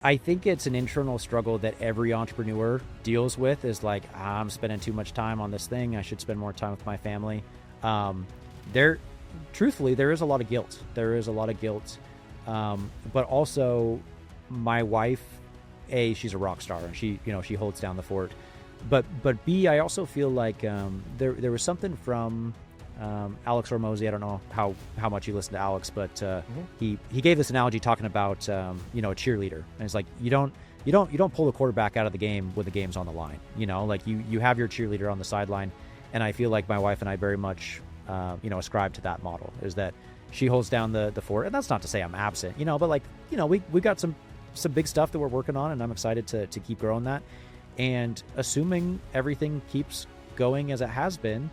I think it's an internal struggle that every entrepreneur deals with is like, I'm spending too much time on this thing. I should spend more time with my family. There, truthfully, there is a lot of guilt. There is a lot of guilt. But also my wife, A, she's a rock star and she holds down the fort. But B, I also feel like there was something from Alex Hormozy. I don't know how much you listen to Alex, but he gave this analogy talking about a cheerleader, and it's like you don't pull the quarterback out of the game when the game's on the line. Like you have your cheerleader on the sideline, and I feel like my wife and I very much ascribe to that model, is that she holds down the fort, and that's not to say I'm absent, but we got some big stuff that we're working on, and I'm excited to keep growing that, and assuming everything keeps going as it has been.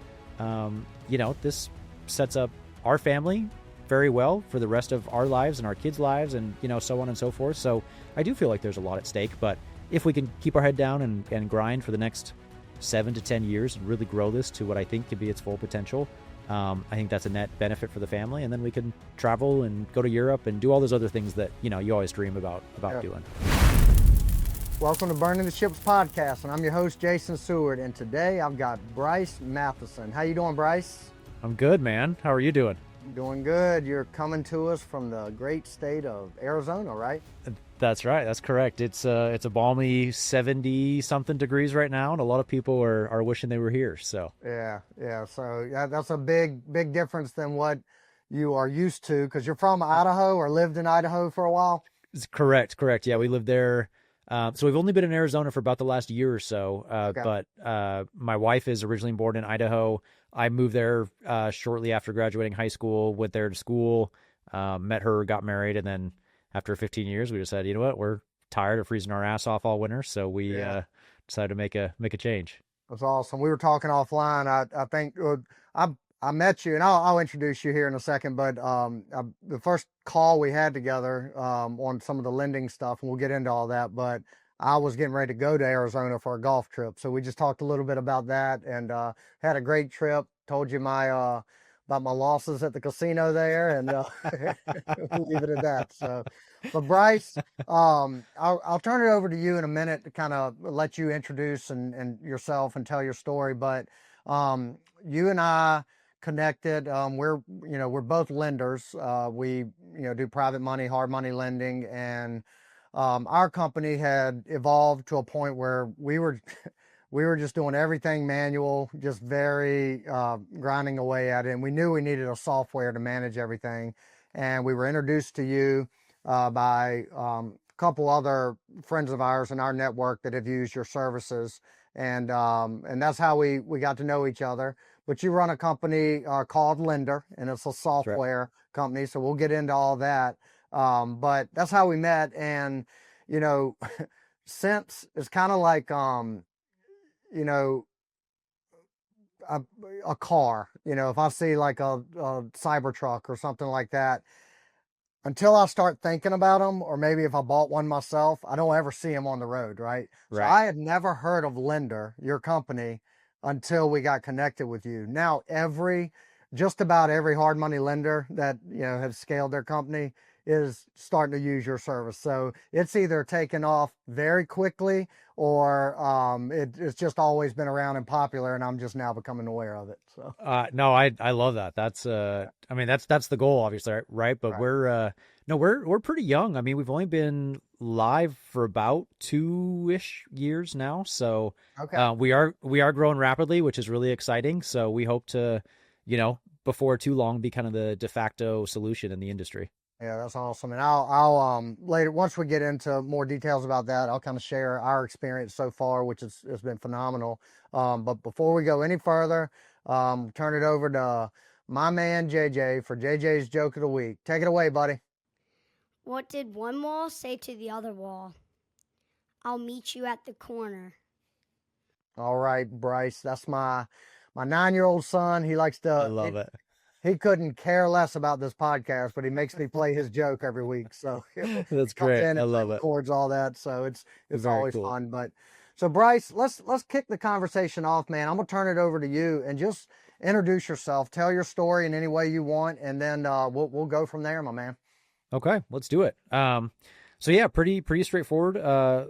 This sets up our family very well for the rest of our lives and our kids' lives and, so on and so forth. So I do feel like there's a lot at stake, but if we can keep our head down and grind for the next 7 to 10 years and really grow this to what I think could be its full potential, I think that's a net benefit for the family. And then we can travel and go to Europe and do all those other things that, you always dream about doing. Welcome to Burning the Ships podcast, and I'm your host, Jason Seward, and today I've got Bryce Matheson. How you doing, Bryce? I'm good, man. How are you doing? Doing good. You're coming to us from the great state of Arizona, right? That's right. That's correct. It's a balmy 70-something degrees right now, and a lot of people are wishing they were here. So yeah. So that's a big difference than what you are used to, because you're from Idaho or lived in Idaho for a while. It's correct. Yeah, we lived there. So we've only been in Arizona for about the last year or so. Okay. But my wife is originally born in Idaho. I moved there shortly after graduating high school, went there to school, met her, got married, and then after 15 years, we decided, you know what, we're tired of freezing our ass off all winter, so we decided to make a change. That's awesome. We were talking offline. I think I met you, and I'll introduce you here in a second, but the first call we had together on some of the lending stuff, and we'll get into all that, but I was getting ready to go to Arizona for a golf trip. So we just talked a little bit about that, and had a great trip. Told you about my losses at the casino there, and we'll leave it at that. So, but Bryce, I'll turn it over to you in a minute to kind of let you introduce and yourself and tell your story. But you and I connected. We're both lenders. We do private money, hard money lending, and our company had evolved to a point where we were just doing everything manual, just very grinding away at it. And we knew we needed a software to manage everything. And we were introduced to you by a couple other friends of ours in our network that have used your services. And that's how we got to know each other. But you run a company called Lender, and it's a software company. So we'll get into all that. But that's how we met. And, since it's kind of like, a car, if I see like a Cybertruck or something like that, until I start thinking about them, or maybe if I bought one myself, I don't ever see them on the road. Right. So I had never heard of Lender, your company, until we got connected with you. Now, just about every hard money lender that, has scaled their company is starting to use your service. So it's either taken off very quickly, or it's just always been around and popular, and I'm just now becoming aware of it. So no, I love that. That's that's the goal, obviously, right? But we're pretty young. I mean, we've only been live for about 2-ish years now. So we are growing rapidly, which is really exciting. So we hope to, before too long, be kind of the de facto solution in the industry. Yeah, that's awesome. And I'll later, once we get into more details about that, I'll kind of share our experience so far, which has been phenomenal. But before we go any further, turn it over to my man JJ for JJ's joke of the week. Take it away, buddy. What did one wall say to the other wall? I'll meet you at the corner. All right, Bryce. That's my 9-year-old son. He likes to. I love it. He couldn't care less about this podcast, but he makes me play his joke every week. So that's great. I love it. Records all that, so it's Very always cool. fun. But so Bryce, let's kick the conversation off, man. I'm gonna turn it over to you and just introduce yourself, tell your story in any way you want, and then we'll go from there, my man. Okay, let's do it. So yeah, pretty straightforward.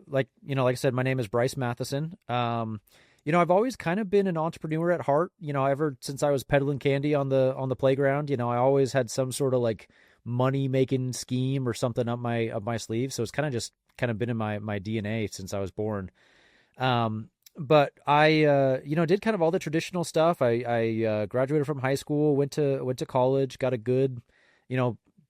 Like I said, my name is Bryce Matheson. I've always kind of been an entrepreneur at heart. Ever since I was peddling candy on the playground, I always had some sort of like money making scheme or something up my sleeve. So it's kind of been in my DNA since I was born. But I did kind of all the traditional stuff. I graduated from high school, went to college, got a good,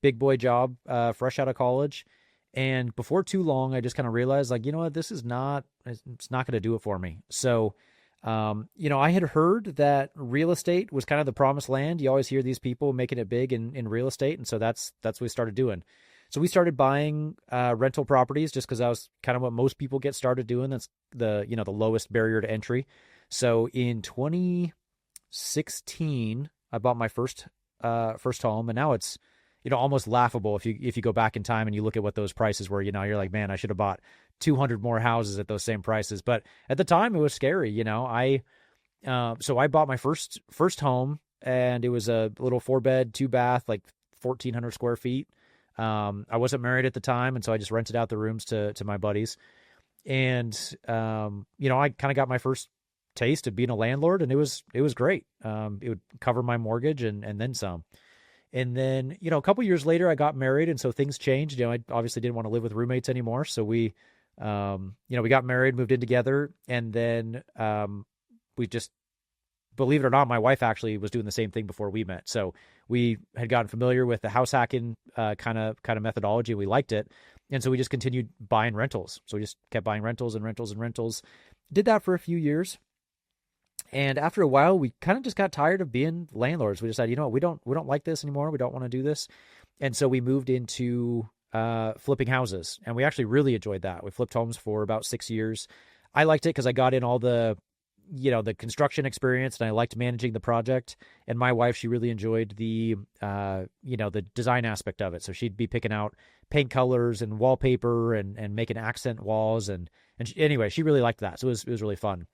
big boy job, fresh out of college. And before too long, I just kind of realized, like, this is it's not going to do it for me. So, I had heard that real estate was kind of the promised land. You always hear these people making it big in real estate. And so that's what we started doing. So we started buying rental properties just because that was kind of what most people get started doing. That's the lowest barrier to entry. So in 2016, I bought my first home, and now it's almost laughable if you go back in time and you look at what those prices were. You're like, man, I should have bought 200 more houses at those same prices. But at the time, it was scary. So I bought my first home, and it was a little 4-bed, 2-bath, like 1,400 square feet. I wasn't married at the time, and so I just rented out the rooms to my buddies. And I kind of got my first taste of being a landlord, and it was great. It would cover my mortgage and then some. And then, a couple years later, I got married, and so things changed. I obviously didn't want to live with roommates anymore, so we got married, moved in together, and then we just, believe it or not, my wife actually was doing the same thing before we met. So we had gotten familiar with the house hacking kind of methodology. We liked it, and so we just continued buying rentals. So we just kept buying rentals and rentals and rentals. Did that for a few years. And after a while, we kind of just got tired of being landlords. We decided, we don't like this anymore. We don't want to do this. And so we moved into flipping houses, and we actually really enjoyed that. We flipped homes for about 6 years. I liked it because I got in all the construction experience, and I liked managing the project. And my wife, she really enjoyed the design aspect of it. So she'd be picking out paint colors and wallpaper and making accent walls. Anyway, she really liked that. So it was really fun.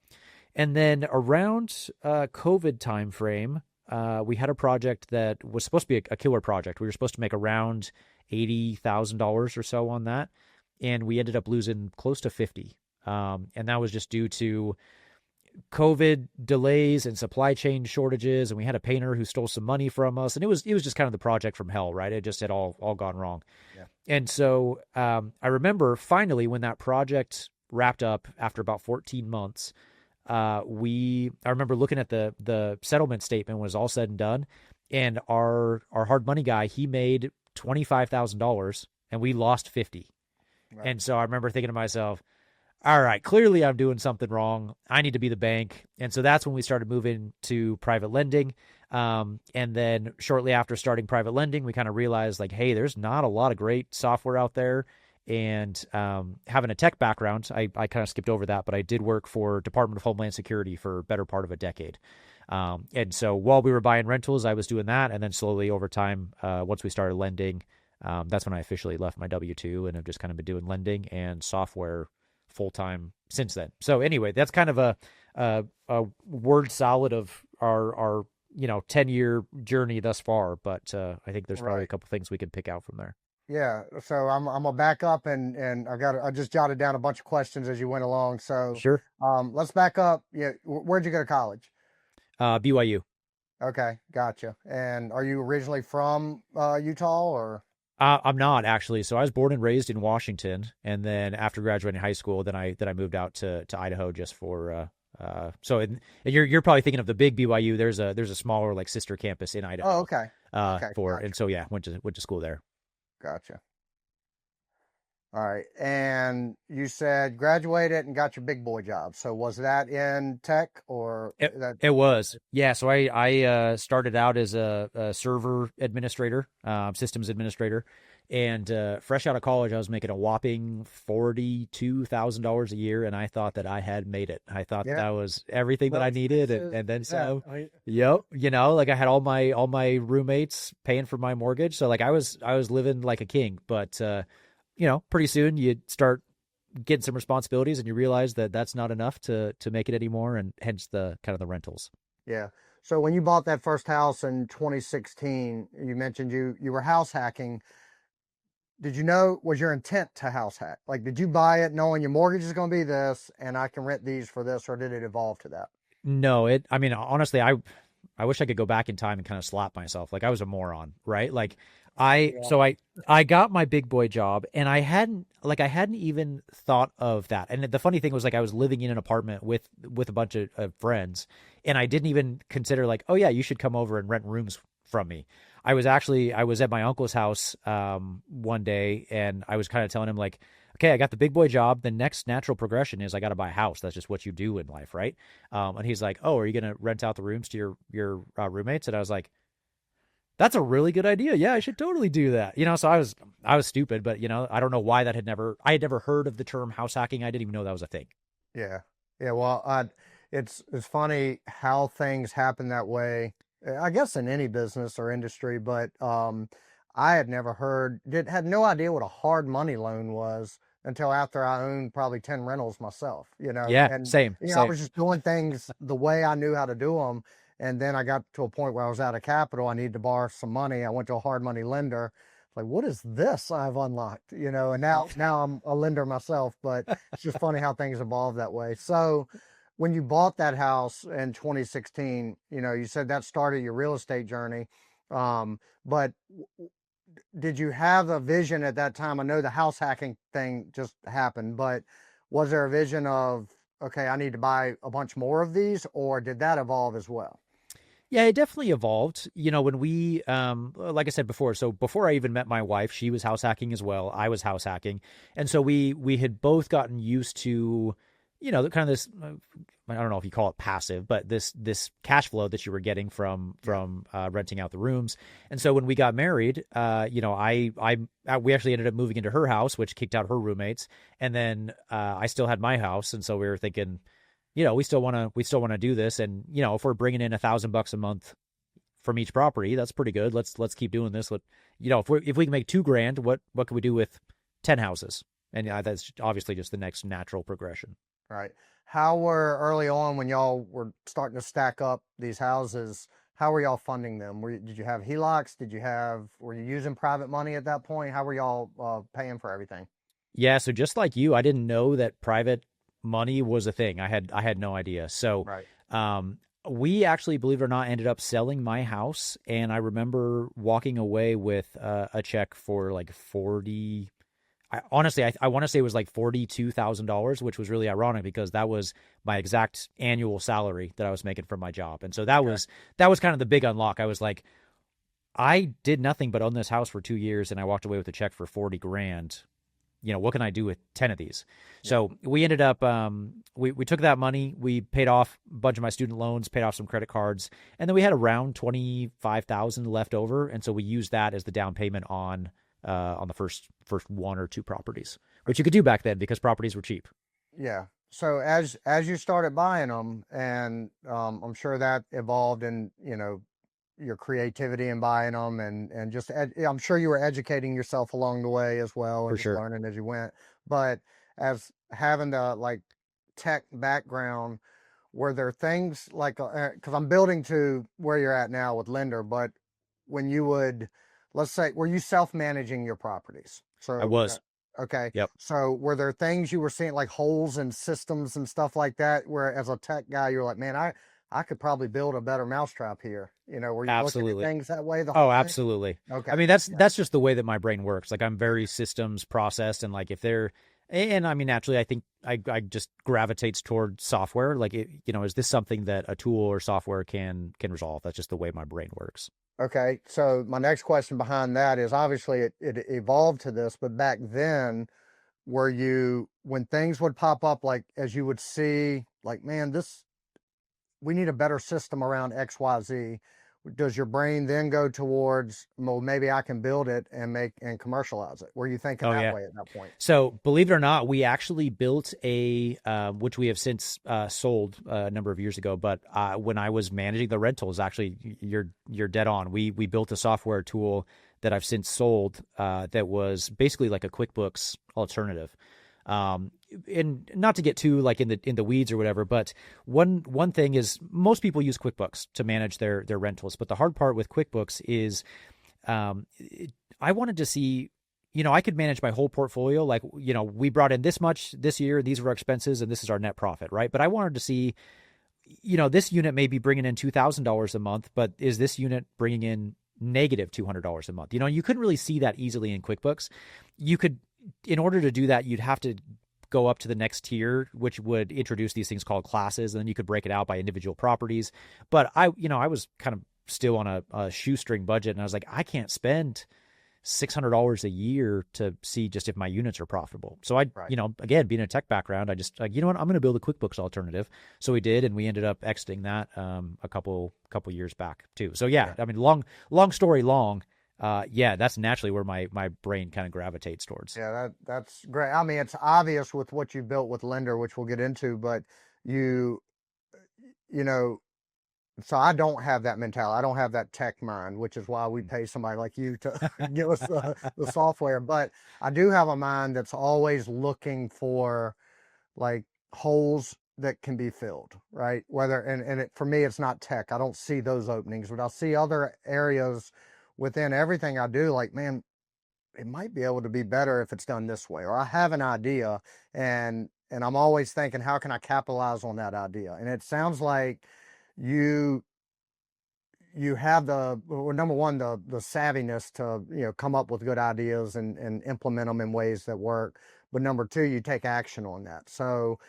And then around COVID time frame, we had a project that was supposed to be a killer project. We were supposed to make around $80,000 or so on that, and we ended up losing close to 50. And that was just due to COVID delays and supply chain shortages. And we had a painter who stole some money from us, and it was just kind of the project from hell, right? It just had all gone wrong. Yeah. And so I remember finally when that project wrapped up after about 14 months. I remember looking at the settlement statement when it was all said and done, and our hard money guy, he made $25,000 and we lost 50. Right. And so I remember thinking to myself, all right, clearly I'm doing something wrong. I need to be the bank. And so that's when we started moving to private lending. And then shortly after starting private lending, we kind of realized, like, hey, there's not a lot of great software out there. And having a tech background, I kind of skipped over that, but I did work for Department of Homeland Security for a better part of a decade. And so while we were buying rentals, I was doing that. And then slowly over time, once we started lending, that's when I officially left my W-2 and have just kind of been doing lending and software full-time since then. So anyway, that's kind of a word salad of our 10-year journey thus far. But I think there's probably a couple things we can pick out from there. Yeah, so I'm gonna back up and I just jotted down a bunch of questions as you went along. So sure. Let's back up. Yeah, where'd you go to college? BYU. Okay, gotcha. And are you originally from Utah or? I'm not actually. So I was born and raised in Washington, and then after graduating high school, then I moved out to Idaho just for. And you're probably thinking of the big BYU. There's a smaller like sister campus in Idaho. Oh, okay. Gotcha. And so yeah, went to school there. Gotcha. All right. And you said graduated and got your big boy job. So was that in tech or? It was. Yeah. So I started out as a server administrator, systems administrator. And fresh out of college, I was making a whopping $42,000 a year. And I thought that I had made it. I thought that was everything that I needed. And then some. Yep. Like I had all my roommates paying for my mortgage. So like I was living like a king. But pretty soon you start getting some responsibilities and you realize that that's not enough to make it anymore, and hence the kind of the rentals. Yeah. So when you bought that first house in 2016, you mentioned you were house hacking. did you know, was your intent to house hack? Like, did you buy it knowing your mortgage is going to be this and I can rent these for this, or did it evolve to that? No, I mean, honestly, I wish I could go back in time and kind of slap myself. Like I was a moron, right? Like Yeah. so I got my big boy job and I hadn't even thought of that. And the funny thing was like I was living in an apartment with a bunch of friends and I didn't even consider like, oh yeah, you should come over and rent rooms from me. I was at my uncle's house one day and I was kind of telling him like, okay, I got the big boy job. The next natural progression is I got to buy a house. That's just what you do in life, right? And he's like, "Oh, are you going to rent out the rooms to your roommates?" And I was like, "That's a really good idea. Yeah, I should totally do that." So I was stupid, but I don't know why I had never heard of the term house hacking. I didn't even know that was a thing. Yeah. Yeah. Well, it's funny how things happen that way. I guess in any business or industry, but I had never had no idea what a hard money loan was until after I owned probably 10 rentals myself, Yeah, and same, I same. was just doing things the way I knew how to do them. And then I got to a point where I was out of capital. I needed to borrow some money. I went to a hard money lender. Like, what is this I've unlocked? And now I'm a lender myself, but it's just funny how things evolve that way. So when you bought that house in 2016, you said that started your real estate journey. But did you have a vision at that time? I know the house hacking thing just happened, but was there a vision of, okay, I need to buy a bunch more of these, or did that evolve as well? Yeah, it definitely evolved. When we, like I said before, so before I even met my wife, she was house hacking as well. I was house hacking. And so we had both gotten used to, the kind of this, I don't know if you call it passive, but this cash flow that you were getting from renting out the rooms. And so when we got married, we actually ended up moving into her house, which kicked out her roommates. And then I still had my house. And so we were thinking, we still want to do this. And, if we're bringing in $1,000 a month from each property, that's pretty good. Let's keep doing this. If we can make $2,000, what can we do with 10 houses? And that's obviously just the next natural progression. Right. How were early on when y'all were starting to stack up these houses? How were y'all funding them? Did you have HELOCs? Were you using private money at that point? How were y'all paying for everything? Yeah. So just like you, I didn't know that private money was a thing. I had no idea. So, Right. we actually, believe it or not, ended up selling my house. And I remember walking away with a check for like honestly, I want to say it was like $42,000, which was really ironic because that was my exact annual salary that I was making from my job. And so that was kind of the big unlock. I was like, I did nothing but own this house for 2 years and I walked away with a check for 40 grand. What can I do with 10 of these? Yeah. So we ended up, we took that money, we paid off a bunch of my student loans, paid off some credit cards, and then we had around 25,000 left over. And so we used that as the down payment on the first one or two properties, which you could do back then because properties were cheap. Yeah. So as you started buying them, and I'm sure that evolved in your creativity in buying them, and just I'm sure you were educating yourself along the way as well, and For just sure. learning as you went. But as having the like tech background, were there things like because I'm building to where you're at now with lender, but when you would, let's say, were you self-managing your properties? I So was. okay. Yep. So were there things you were seeing like holes in systems and stuff like that, where as a tech guy, you're like, man, I could probably build a better mousetrap here. Were you looking at Absolutely. things that way the Oh, whole time? absolutely. Okay. I mean, that's just the way that my brain works. Like I'm very systems processed, and like if they're, and I mean, naturally, I think I just gravitates toward software. Like, is this something that a tool or software can resolve? That's just the way my brain works. Okay. So my next question behind that is obviously it evolved to this, but back then, when things would pop up, like as you would see, like, man, we need a better system around XYZ. Does your brain then go towards, well, maybe I can build it and commercialize it? Were you thinking Oh that yeah. way at that point? So believe it or not, we actually built which we have since sold a number of years ago. But when I was managing the rentals, actually, you're dead on. We built a software tool that I've since sold that was basically like a QuickBooks alternative. And not to get too like in the weeds or whatever, but one thing is most people use QuickBooks to manage their rentals. But the hard part with QuickBooks is I wanted to see I could manage my whole portfolio. Like, we brought in this much this year, these were our expenses, and this is our net profit, right? But I wanted to see, this unit may be bringing in $2,000 a month, but is this unit bringing in negative $200 a month? You couldn't really see that easily in QuickBooks. In order to do that, you'd have to go up to the next tier, which would introduce these things called classes, and then you could break it out by individual properties. But I was kind of still on a shoestring budget, and I was like, I can't spend $600 a year to see just if my units are profitable. So again, being a tech background, I just like, what, I'm going to build a QuickBooks alternative. So we did, and we ended up exiting that a couple years back too. So yeah, I mean, long story long. That's naturally where my brain kind of gravitates towards. Yeah, that's great. I mean, it's obvious with what you built with Lender, which we'll get into, but you know, so I don't have that mentality. I don't have that tech mind, which is why we pay somebody like you to give us the software. But I do have a mind that's always looking for like holes that can be filled, right? For me, it's not tech. I don't see those openings, but I'll see other areas within everything I do. Like, man, it might be able to be better if it's done this way, or I have an idea, and I'm always thinking, how can I capitalize on that idea? And it sounds like you have number one, the savviness to come up with good ideas and implement them in ways that work, but number two, you take action on that. So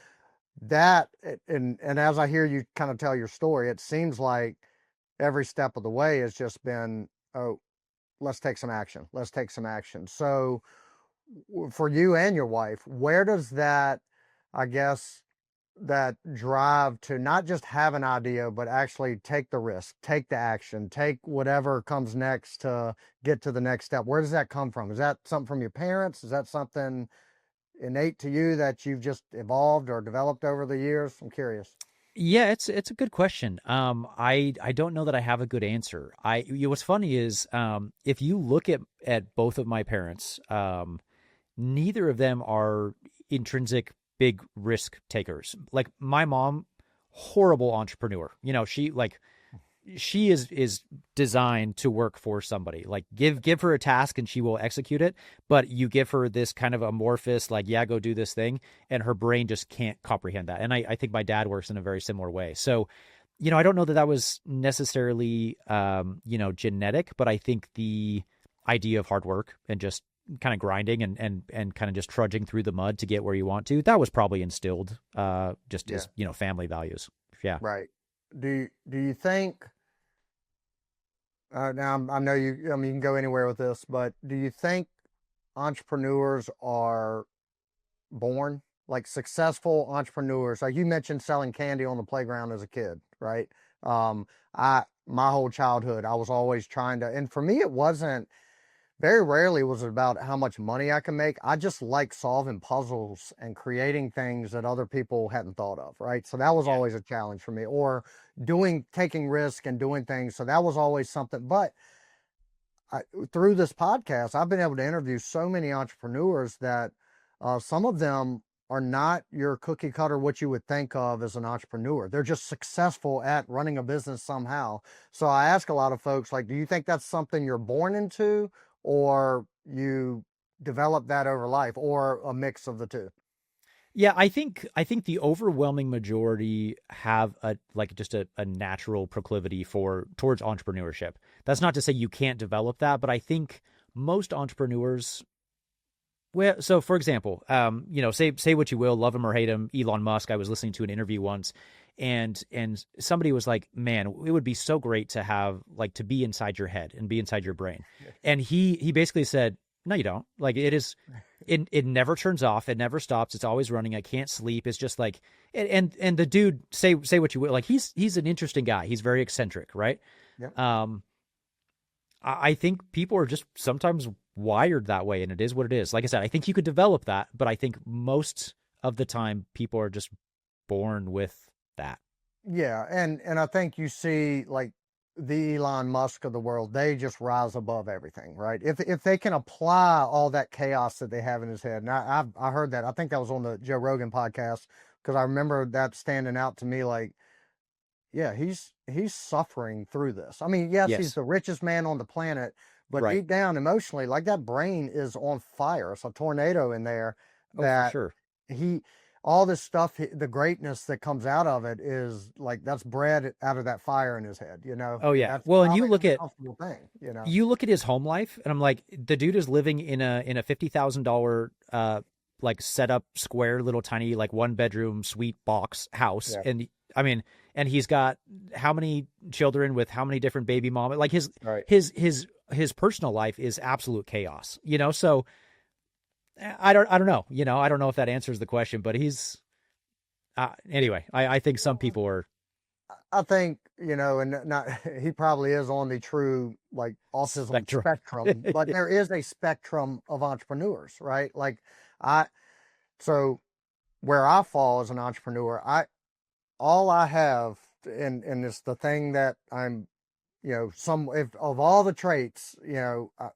that, and as I hear you kind of tell your story, it seems like every step of the way has just been, oh, let's take some action. So for you and your wife, where does that, I guess, that drive to not just have an idea, but actually take the risk, take the action, take whatever comes next to get to the next step? Where does that come from? Is that something from your parents? Is that something innate to you that you've just evolved or developed over the years? I'm curious. Yeah, it's a good question. I don't know that I have a good answer. What's funny is, if you look at both of my parents, neither of them are intrinsic big risk takers. Like my mom, horrible entrepreneur. She is designed to work for somebody. Like give her a task and she will execute it. But you give her this kind of amorphous, like, yeah, go do this thing, and her brain just can't comprehend that. And I think my dad works in a very similar way. So, I don't know that was necessarily genetic, but I think the idea of hard work and just kind of grinding and kind of just trudging through the mud to get where you want to, that was probably instilled as family values. Yeah. Right. Do you think, now I know you can go anywhere with this, but do you think entrepreneurs are born, like successful entrepreneurs? Like you mentioned selling candy on the playground as a kid, right? My whole childhood, I was always trying to, and for me, very rarely was it about how much money I can make. I just like solving puzzles and creating things that other people hadn't thought of, right? So that was always a challenge for me, or taking risk and doing things. So that was always something. But through this podcast, I've been able to interview so many entrepreneurs that some of them are not your cookie cutter, what you would think of as an entrepreneur. They're just successful at running a business somehow. So I ask a lot of folks, like, do you think that's something you're born into, or you develop that over life, or a mix of the two? Yeah, I think the overwhelming majority have a natural proclivity towards entrepreneurship. That's not to say you can't develop that, but I think most entrepreneurs, well, so for example, say what you will, love him or hate him, Elon Musk. I was listening to an interview once, and somebody was like, man, it would be so great to have, like, to be inside your head and be inside your brain. And he basically said, no, you don't. Like, it never turns off. It never stops. It's always running. I can't sleep. It's just like, and the dude, say what you will, like, he's an interesting guy. He's very eccentric, right? Yeah. I think people are just sometimes wired that way, and it is what it is. Like I said, I think you could develop that, but I think most of the time people are just born with that. Yeah, and I think you see, like, the Elon Musk of the world, they just rise above everything, right? If they can apply all that chaos that they have in his head, and I heard that, I think that was on the Joe Rogan podcast, because I remember that standing out to me, like, yeah, he's suffering through this. I mean, yes, he's the richest man on the planet, but Right. deep down emotionally, like that brain is on fire. It's a tornado in there Oh, for that sure. all this stuff, the greatness that comes out of it is like that's bred out of that fire in his head, Oh and yeah. that's Well, and probably an uncomfortable thing, you look at his home life, and I'm like, the dude is living in a $50,000 like set up square little tiny like 1 bedroom suite box house, Yeah. and I mean, and he's got how many children with how many different baby mama, like Right. his personal life is absolute chaos, So I don't know, I don't know if that answers the question, but he's anyway. I think some people are I think, and not he probably is on the true like autism spectrum. spectrum, but there is a spectrum of entrepreneurs, right? Like I so where I fall as an entrepreneur, all I have and it's the thing that I'm, some if of all the traits,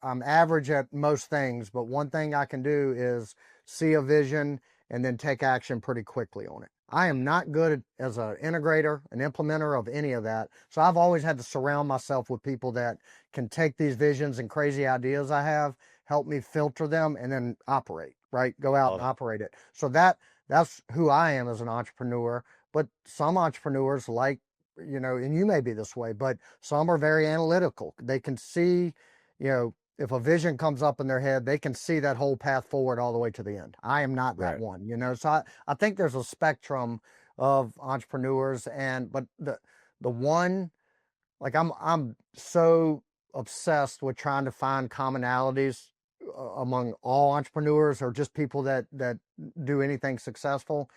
I'm average at most things, but one thing I can do is see a vision and then take action pretty quickly on it. I am not good as an integrator, an implementer of any of that. So I've always had to surround myself with people that can take these visions and crazy ideas I have, help me filter them, and then operate, right? Go out Love and it. operate it. So that's who I am as an entrepreneur. But some entrepreneurs like, and you may be this way, but some are very analytical. They can see, if a vision comes up in their head, they can see that whole path forward all the way to the end. I am not that Right. one, So I think there's a spectrum of entrepreneurs, but the one, like I'm so obsessed with trying to find commonalities among all entrepreneurs or just people that do anything successful.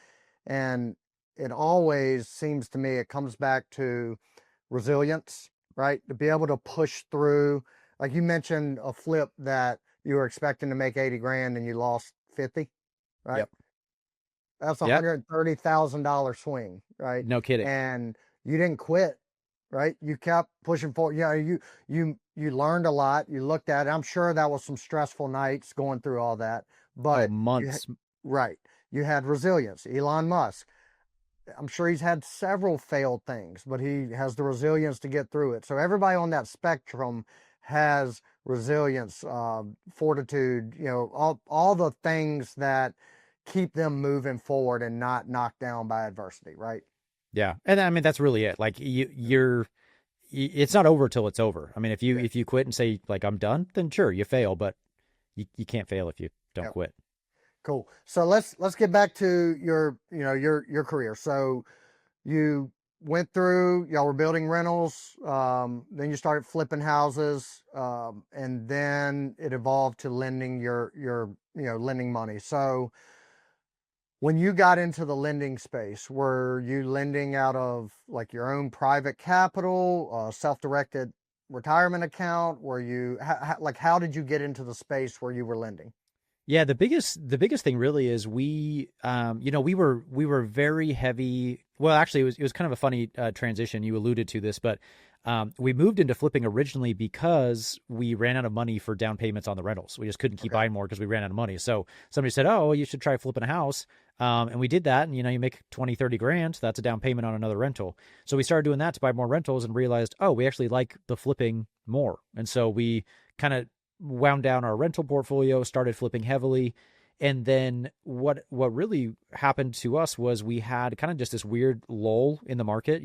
And it always seems to me it comes back to resilience, right? To be able to push through. Like you mentioned a flip that you were expecting to make 80 grand and you lost 50, right? Yep. That's a Yep. $130,000 swing, right? No kidding. And you didn't quit, right? You kept pushing forward. You learned a lot. You looked at it. I'm sure that was some stressful nights going through all that, Oh, but months. right. You had resilience. Elon Musk, I'm sure he's had several failed things, but he has the resilience to get through it. So everybody on that spectrum has resilience, fortitude, all the things that keep them moving forward and not knocked down by adversity, right? Yeah. And I mean, that's really it. Like it's not over till it's over. I mean, if you quit and say like, I'm done, then sure, you fail, but you can't fail if you don't Yep. quit. Cool. So let's get back to your career. So you went through, y'all were building rentals, then you started flipping houses, and then it evolved to lending lending money. So when you got into the lending space, were you lending out of like your own private capital, self-directed retirement account? Were you how did you get into the space where you were lending? Yeah, the biggest thing really is we were very heavy. Well, actually, it was kind of a funny transition. You alluded to this, but we moved into flipping originally because we ran out of money for down payments on the rentals. We just couldn't keep Okay. buying more because we ran out of money. So somebody said, "Oh, you should try flipping a house," and we did that. And you make 20, 30 grand. So that's a down payment on another rental. So we started doing that to buy more rentals and realized, oh, we actually like the flipping more. And so we kind of wound down our rental portfolio, started flipping heavily. And then what really happened to us was we had kind of just this weird lull in the market.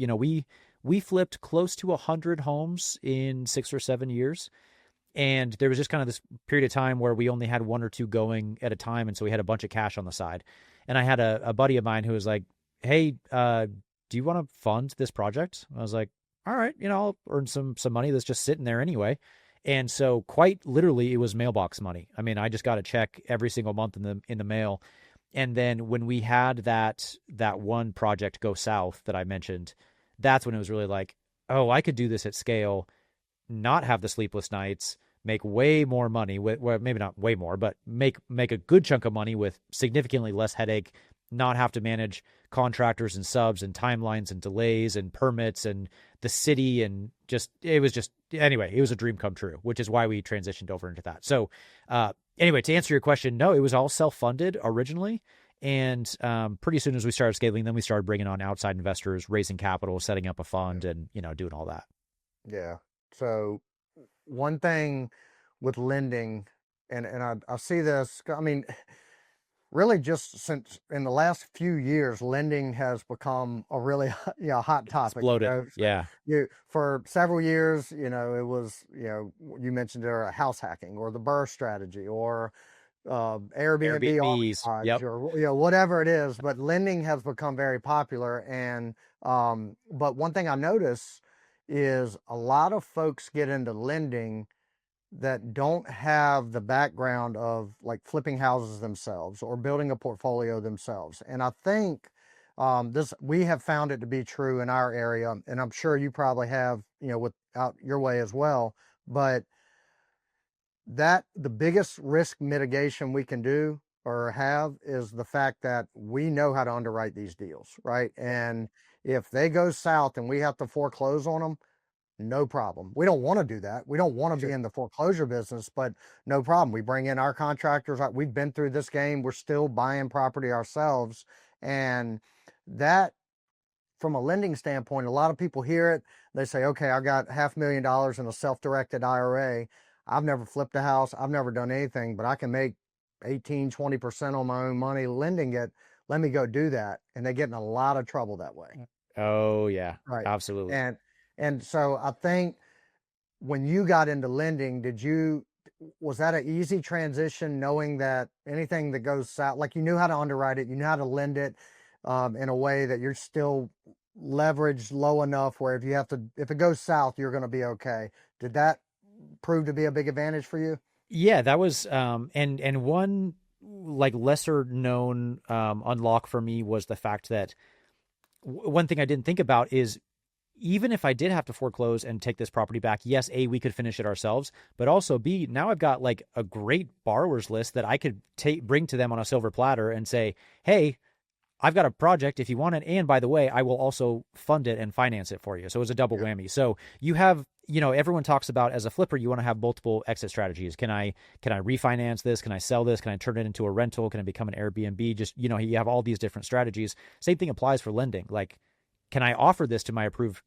We flipped close to 100 homes in 6 or 7 years. And there was just kind of this period of time where we only had one or two going at a time. And so we had a bunch of cash on the side. And I had a buddy of mine who was like, "Hey, do you want to fund this project?" I was like, "All right, I'll earn some money that's just sitting there anyway." And so quite literally it was mailbox money. I mean, I just got a check every single month in the mail. And then when we had that one project go south that I mentioned, that's when it was really like, oh, I could do this at scale, not have the sleepless nights, make way more money with, well, maybe not way more, but make a good chunk of money with significantly less headache, not have to manage contractors and subs and timelines and delays and permits and the city. And it was a dream come true, which is why we transitioned over into that. So anyway, to answer your question, no, it was all self-funded originally. And pretty soon as we started scaling, then we started bringing on outside investors, raising capital, setting up a fund, and doing all that. Yeah. So one thing with lending, and I see this. I mean, really just since in the last few years, lending has become a really hot topic. You Exploded. know, Yeah. for several years, it was you mentioned there house hacking or the burr strategy or Airbnb Airbnbs. arbitrage Yep. or whatever it is, but lending has become very popular. And but one thing I notice is a lot of folks get into lending that don't have the background of like flipping houses themselves or building a portfolio themselves. And I think this we have found it to be true in our area, and I'm sure you probably have, with out your way as well. But that the biggest risk mitigation we can do or have is the fact that we know how to underwrite these deals, right? And if they go south and we have to foreclose on them, no problem. We don't want to do that. We don't want to be Sure. in the foreclosure business, but no problem. We bring in our contractors. We've been through this game. We're still buying property ourselves. And that, from a lending standpoint, a lot of people hear it. They say, okay, I got $500,000 in a self-directed IRA. I've never flipped a house. I've never done anything, but I can make 18, 20% on my own money lending it. Let me go do that. And they get in a lot of trouble that way. Oh yeah, Right. absolutely. And so I think when you got into lending, was that an easy transition knowing that anything that goes south, like you knew how to underwrite it, you knew how to lend it in a way that you're still leveraged low enough where if it goes south, you're going to be okay. Did that prove to be a big advantage for you? Yeah, that was and one like lesser known unlock for me was the fact that one thing I didn't think about is even if I did have to foreclose and take this property back, yes, A, we could finish it ourselves, but also B, now I've got like a great borrowers list that I could bring to them on a silver platter and say, hey, I've got a project if you want it. And by the way, I will also fund it and finance it for you. So it's a double whammy. So you have, everyone talks about as a flipper, you want to have multiple exit strategies. Can I refinance this? Can I sell this? Can I turn it into a rental? Can it become an Airbnb? Just, you have all these different strategies. Same thing applies for lending. Like, can I offer this to my approved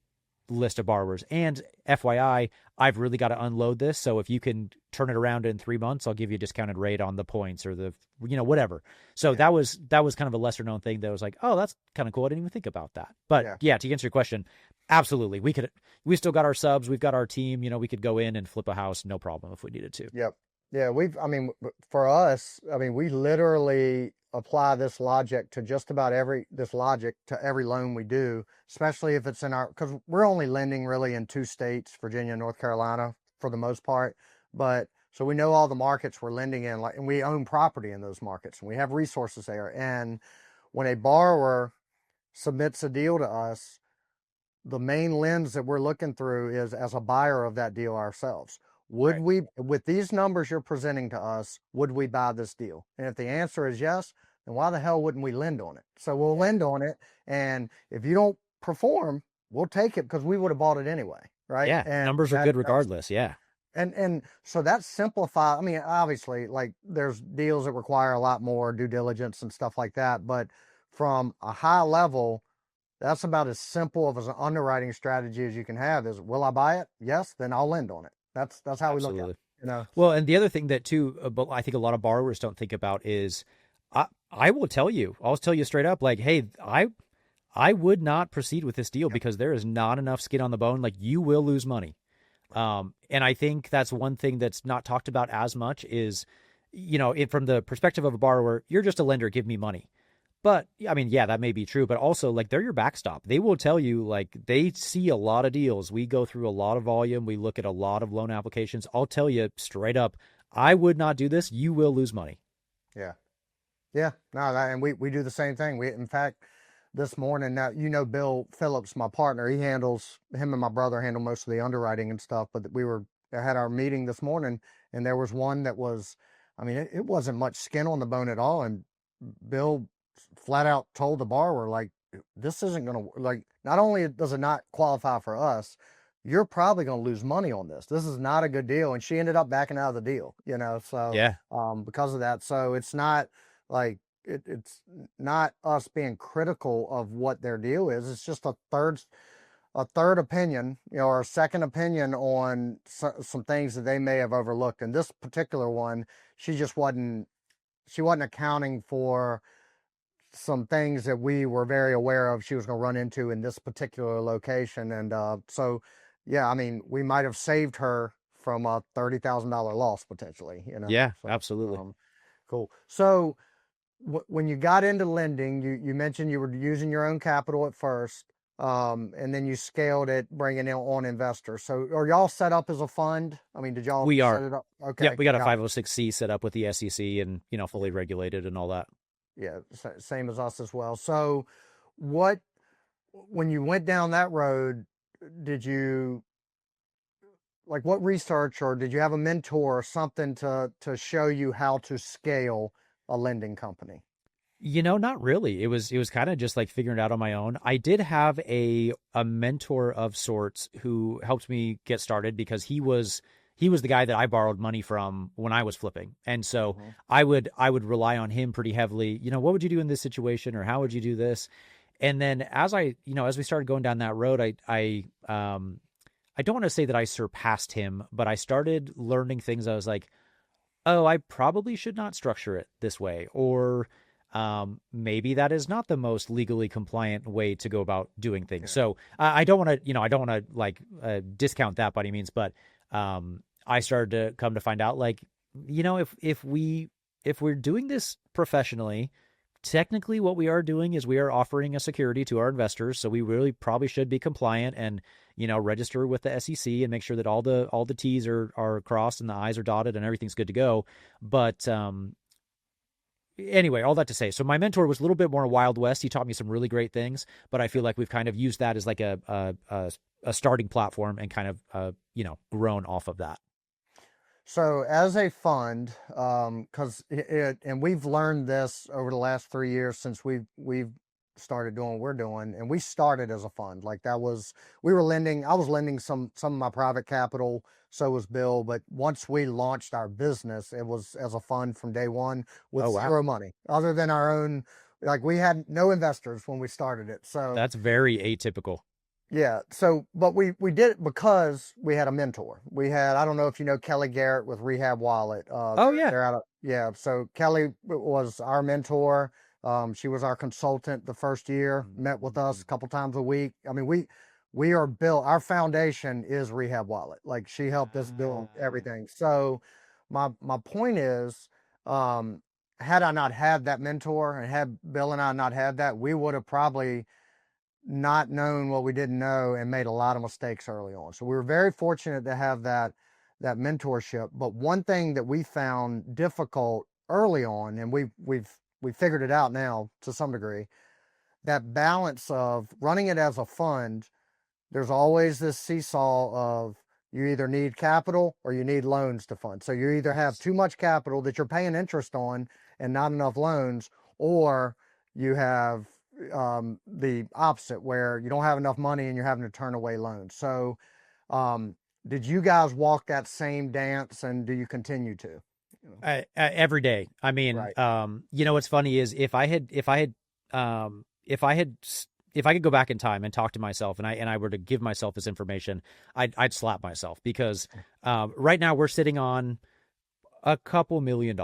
list of borrowers? And FYI, I've really got to unload this. So if you can turn it around in 3 months, I'll give you a discounted rate on the points or the, whatever. So that was kind of a lesser known thing that was like, oh, that's kind of cool. I didn't even think about that. But yeah, to answer your question, absolutely. We still got our subs. We've got our team, we could go in and flip a house. No problem if we needed to. Yep. Yeah. For us, we literally apply this logic to every loan we do, especially if it's because we're only lending really in 2 states, Virginia and North Carolina for the most part. But so we know all the markets we're lending in, and we own property in those markets and we have resources there. And when a borrower submits a deal to us, the main lens that we're looking through is as a buyer of that deal ourselves. Would we, with these numbers you're presenting to us, would we buy this deal? And if the answer is yes, then why the hell wouldn't we lend on it? So we'll lend on it. And if you don't perform, we'll take it because we would have bought it anyway. Right. Yeah. And numbers are good regardless. Yeah. And so that's simplified. Obviously, like there's deals that require a lot more due diligence and stuff like that. But from a high level, that's about as simple of an underwriting strategy as you can have is, will I buy it? Yes, then I'll lend on it. That's how we look at it. Well, and the other thing that too, but I think a lot of borrowers don't think about is I'll tell you straight up, like, hey, I would not proceed with this deal because there is not enough skin on the bone. Like, you will lose money. And I think that's one thing that's not talked about as much is, from the perspective of a borrower, you're just a lender, give me money. But yeah, that may be true, but also like they're your backstop. They will tell you, like, they see a lot of deals. We go through a lot of volume. We look at a lot of loan applications. I'll tell you straight up, I would not do this. You will lose money. Yeah. Yeah. No, and we do the same thing. In fact, this morning, now, Bill Phillips, my partner, him and my brother handle most of the underwriting and stuff, but I had our meeting this morning and there was one that was, it wasn't much skin on the bone at all. And Bill flat out told the borrower, like, this isn't going to, like, not only does it not qualify for us, you're probably going to lose money on this. This is not a good deal. And she ended up backing out of the deal, so yeah, because of that. So it's not like, it's not us being critical of what their deal is. It's just a third a third opinion, or a second opinion on some things that they may have overlooked. And this particular one, she just wasn't accounting for some things that we were very aware of she was going to run into in this particular location. And so, yeah, I mean, we might have saved her from a $30,000 loss potentially, Yeah, So, absolutely. cool. So when you got into lending, you mentioned you were using your own capital at first, and then you scaled it, bringing in on investors. So are y'all set up as a fund? I mean, did y'all We set are. it up? Yep, Okay, we got a got it. 506c set up with the SEC and, fully regulated and all that. Yeah, same as us as well. So what, when you went down that road, did you, like, what research, or did you have a mentor or something to show you how to scale a lending company? Not really. It was kind of just like figuring it out on my own. I did have a mentor of sorts who helped me get started because he was the guy that I borrowed money from when I was flipping. And so Mhm. I would rely on him pretty heavily. What would you do in this situation, or how would you do this? And then as we started going down that road, I don't want to say that I surpassed him, but I started learning things. I was like, oh, I probably should not structure it this way, or maybe that is not the most legally compliant way to go about doing things. Yeah. So I don't want to, I don't want to like discount that by any means, but I started to come to find out, like, if we're doing this professionally, technically what we are doing is we are offering a security to our investors. So we really probably should be compliant and, register with the SEC and make sure that all the T's are crossed and the I's are dotted and everything's good to go. But anyway, all that to say, so my mentor was a little bit more Wild West. He taught me some really great things, but I feel like we've kind of used that as like a starting platform and kind of grown off of that. So as a fund, because and we've learned this over the last 3 years since we've started doing what we're doing, and we started as a fund. Like, that was, we were lending. I was lending some of my private capital. So was Bill. But once we launched our business, it was as a fund from day one with Oh, wow. zero money other than our own. Like, we had no investors when we started it. So That's very atypical. yeah. So, but we did it because we had a mentor. We had, I don't know if you know Kelly Garrett with Rehab Wallet. Oh, yeah. They're out of, yeah. So Kelly was our mentor. She was our consultant the first year, met with us a couple times a week. I mean, we are built, our foundation is Rehab Wallet. Like, she helped us build everything. So my point is, had I not had that mentor, and had Bill and I not had that, we would have probably not known what we didn't know and made a lot of mistakes early on. So we were very fortunate to have that mentorship. But one thing that we found difficult early on, and we figured it out now to some degree, that balance of running it as a fund, there's always this seesaw of, you either need capital or you need loans to fund. So you either have too much capital that you're paying interest on and not enough loans, or you have the opposite, where you don't have enough money and you're having to turn away loans. So did you guys walk that same dance, and do you continue to? Every day. I mean, Right. What's funny is if I could go back in time and talk to myself, and I were to give myself this information, I'd slap myself, because right now we're sitting on a couple $1 million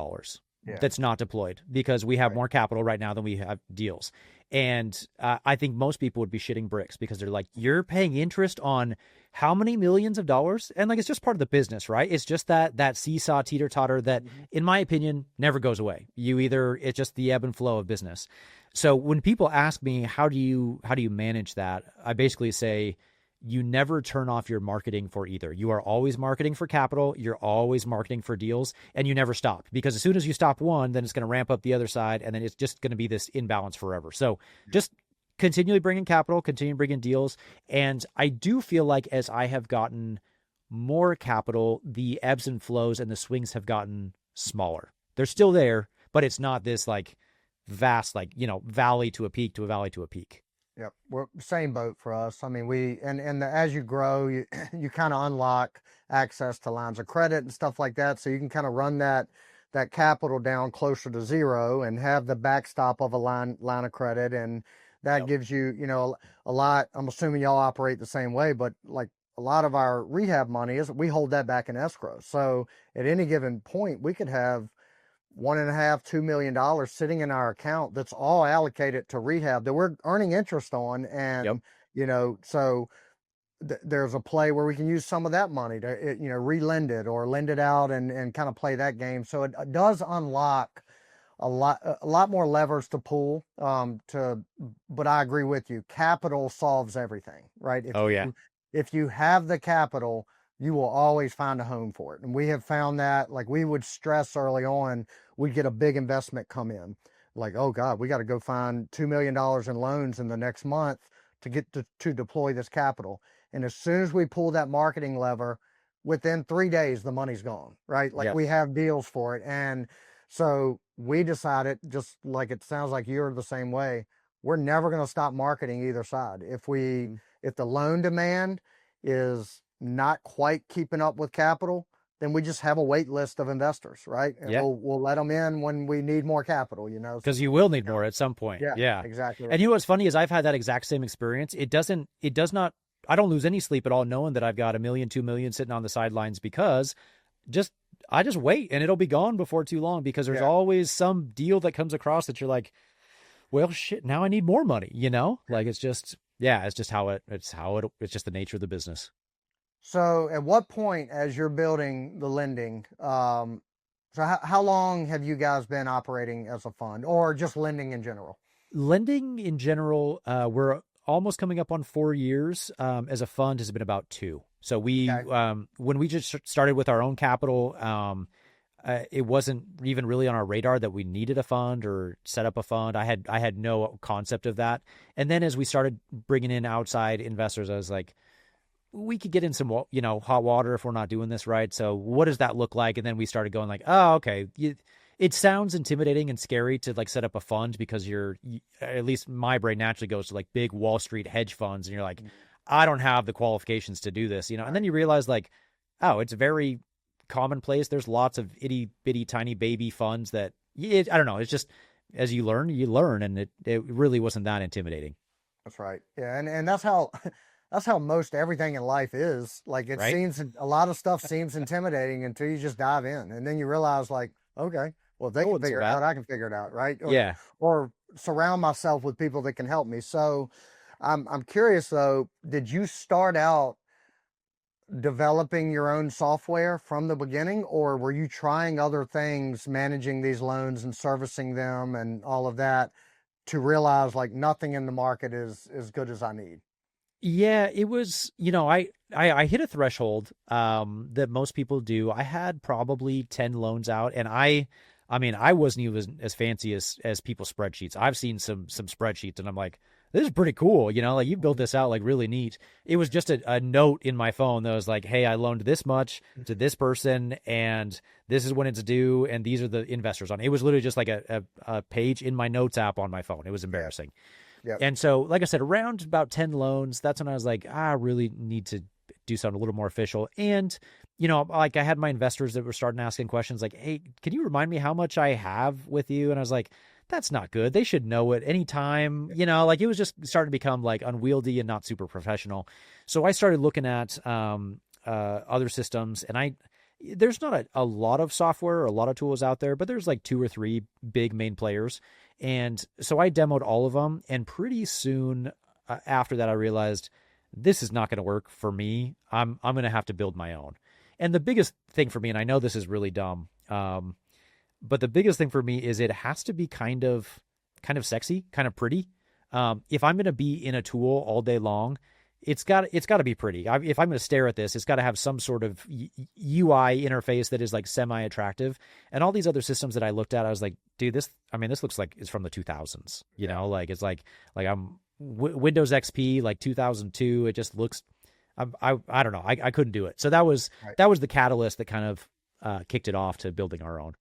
Yeah. that's not deployed because we have Right. more capital right now than we have deals. And I think most people would be shitting bricks because they're like, you're paying interest on how many millions of dollars? And like, it's just part of the business, right? It's just that seesaw teeter totter that, in my opinion, never goes away. It's just the ebb and flow of business. So when people ask me, how do you manage that? I basically say, you never turn off your marketing for either. You are always marketing for capital. You're always marketing for deals, and you never stop, because as soon as you stop one, then it's going to ramp up the other side, and then it's just going to be this imbalance forever. So just continually bringing capital, continue bringing deals. And I do feel like as I have gotten more capital, the ebbs and flows and the swings have gotten smaller. They're still there, but it's not this like vast, like, valley to a peak to a valley to a peak. Yep, we're same boat for us. I mean, as you grow, you you kind of unlock access to lines of credit and stuff like that, so you can kind of run that capital down closer to zero and have the backstop of a line of credit, and that gives you, a lot. I'm assuming y'all operate the same way, but like a lot of our rehab money is we hold that back in escrow. So at any given point, we could have $1.5–2 million sitting in our account that's all allocated to rehab that we're earning interest on. And, so there's a play where we can use some of that money to, relend it or lend it out and kind of play that game. So it does unlock a lot more levers to pull, but I agree with you. Capital solves everything, right? If you have the capital, you will always find a home for it. And we have found that, like, we would stress early on, we'd get a big investment come in. Like, oh God, we got to go find $2 million in loans in the next month to get to deploy this capital. And as soon as we pull that marketing lever, within 3 days, the money's gone, right? Like we have deals for it. And so we decided, just like it sounds like you're the same way, we're never going to stop marketing either side. If the loan demand is not quite keeping up with capital, then we just have a wait list of investors, right? And we'll let them in when we need more capital, because you will need more at some point. Yeah, exactly. And what's funny is I've had that exact same experience. It does not, I don't lose any sleep at all knowing that I've got $1 million, $2 million sitting on the sidelines, because I just wait and it'll be gone before too long, because there's always some deal that comes across that you're like, well, shit, now I need more money, like it's just the nature of the business. So at what point, as you're building the lending, so how long have you guys been operating as a fund, or just lending in general? Lending in general, we're almost coming up on 4 years. As a fund has been about 2. So we, when we just started with our own capital, it wasn't even really on our radar that we needed a fund or set up a fund. I had no concept of that. And then as we started bringing in outside investors, I was like, we could get in some, hot water if we're not doing this right. So what does that look like? And then we started going like, oh, okay. It sounds intimidating and scary to like set up a fund, because at least my brain naturally goes to like big Wall Street hedge funds. And you're like, I don't have the qualifications to do this, and then you realize like, oh, it's very commonplace. There's lots of itty bitty tiny baby funds that I don't know. It's just, as you learn, and it really wasn't that intimidating. That's right. Yeah. And that's how most everything in life is. Like seems, a lot of stuff seems intimidating until you just dive in. And then you realize like, okay, well, if they can figure it out, I can figure it out. Right. Or surround myself with people that can help me. So I'm curious though, did you start out developing your own software from the beginning, or were you trying other things, managing these loans and servicing them and all of that, to realize like nothing in the market is as good as I need? Yeah, it was, I hit a threshold that most people do. I had probably 10 loans out, and I wasn't even as fancy as people's spreadsheets. I've seen some spreadsheets and I'm like, this is pretty cool. Like you built this out like really neat. It was just a note in my phone that was like, hey, I loaned this much to this person and this is when it's due. And these are the investors on it. It was literally just like a page in my notes app on my phone. It was embarrassing. Yep. And so, like I said, around about 10 loans, that's when I was like, I really need to do something a little more official. And, like I had my investors that were starting asking questions like, hey, can you remind me how much I have with you? And I was like, that's not good. They should know it anytime, like it was just starting to become like unwieldy and not super professional. So I started looking at other systems, and there's not a lot of software or a lot of tools out there, but there's like 2 or 3 big main players. And so I demoed all of them. And pretty soon after that, I realized this is not going to work for me. I'm going to have to build my own. And the biggest thing for me, and I know this is really dumb, but the biggest thing for me is it has to be kind of sexy, kind of pretty. If I'm going to be in a tool all day long, it's got to be pretty. If I'm going to stare at this, it's got to have some sort of UI interface that is like semi-attractive. And all these other systems that I looked at, I was like, dude, this looks like it's from the 2000s. Like it's like I'm Windows XP, like 2002. It just looks. I don't know. I couldn't do it. So that was the catalyst that kind of kicked it off to building our own.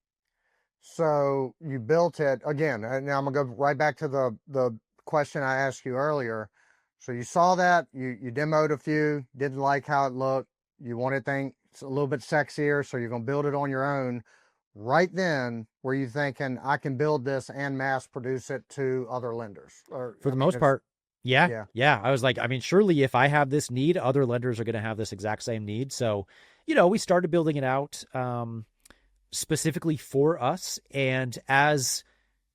So you built it again. Now I'm gonna go right back to the question I asked you earlier. So you saw that, you demoed a few, didn't like how it looked. You wanted things a little bit sexier, so you're gonna build it on your own. right then were you thinking I can build this and mass produce it to other lenders? Or For I the mean, most part, yeah. yeah, Yeah. I was like, I mean, surely if I have this need, other lenders are going to have this exact same need. So, we started building it out specifically for us. And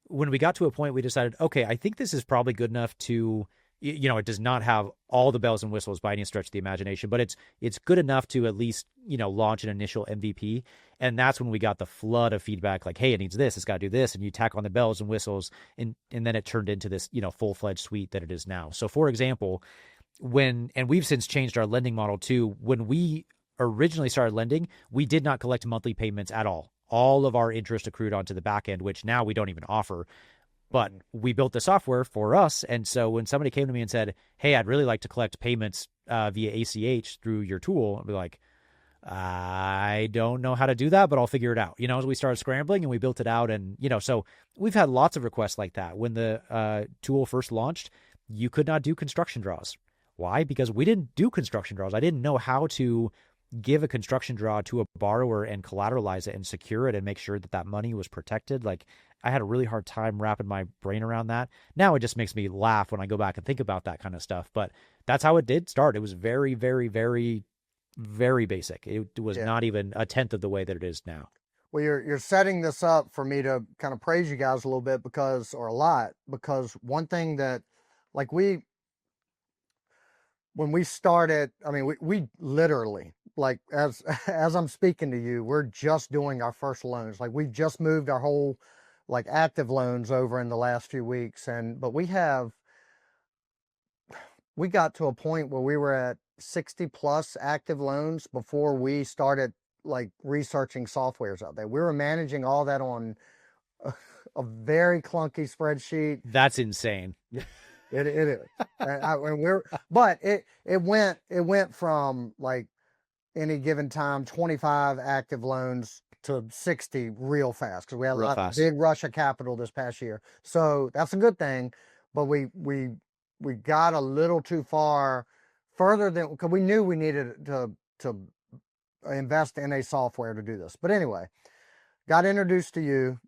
when we got to a point, we decided, okay, I think this is probably good enough to, it does not have all the bells and whistles by any stretch of the imagination, but it's good enough to at least, launch an initial MVP. And that's when we got the flood of feedback, like, hey, it needs this, it's got to do this. And you tack on the bells and whistles. And then it turned into this, full-fledged suite that it is now. So for example, and we've since changed our lending model too, when we originally started lending, we did not collect monthly payments at all. All of our interest accrued onto the back end, which now we don't even offer. But we built the software for us. And so when somebody came to me and said, hey, I'd really like to collect payments via ACH through your tool, I'd be like, I don't know how to do that, but I'll figure it out. As we started scrambling and we built it out. And, so we've had lots of requests like that. When the tool first launched, you could not do construction draws. Why? Because we didn't do construction draws. I didn't know how to give a construction draw to a borrower and collateralize it and secure it and make sure that money was protected. Like, I had a really hard time wrapping my brain around that. Now it just makes me laugh when I go back and think about that kind of stuff. But that's how it did start. It was very, very, very, very basic. It was not even a tenth of the way that it is now. Well, you're setting this up for me to kind of praise you guys a little bit because one thing that, like, when we started, I mean, we literally, like, as I'm speaking to you, we're just doing our first loans. Like, we've just moved our whole, like, active loans over in the last few weeks. But we got to a point where we were at 60 plus active loans before we started, like, researching softwares out there. We were managing all that on a very clunky spreadsheet. That's insane. It is. But it went from, like, any given time 25 active loans to 60 real fast because we had a big rush of capital this past year. So that's a good thing. But we got a little too further than, because we knew we needed to invest in a software to do this. But anyway, got introduced to you.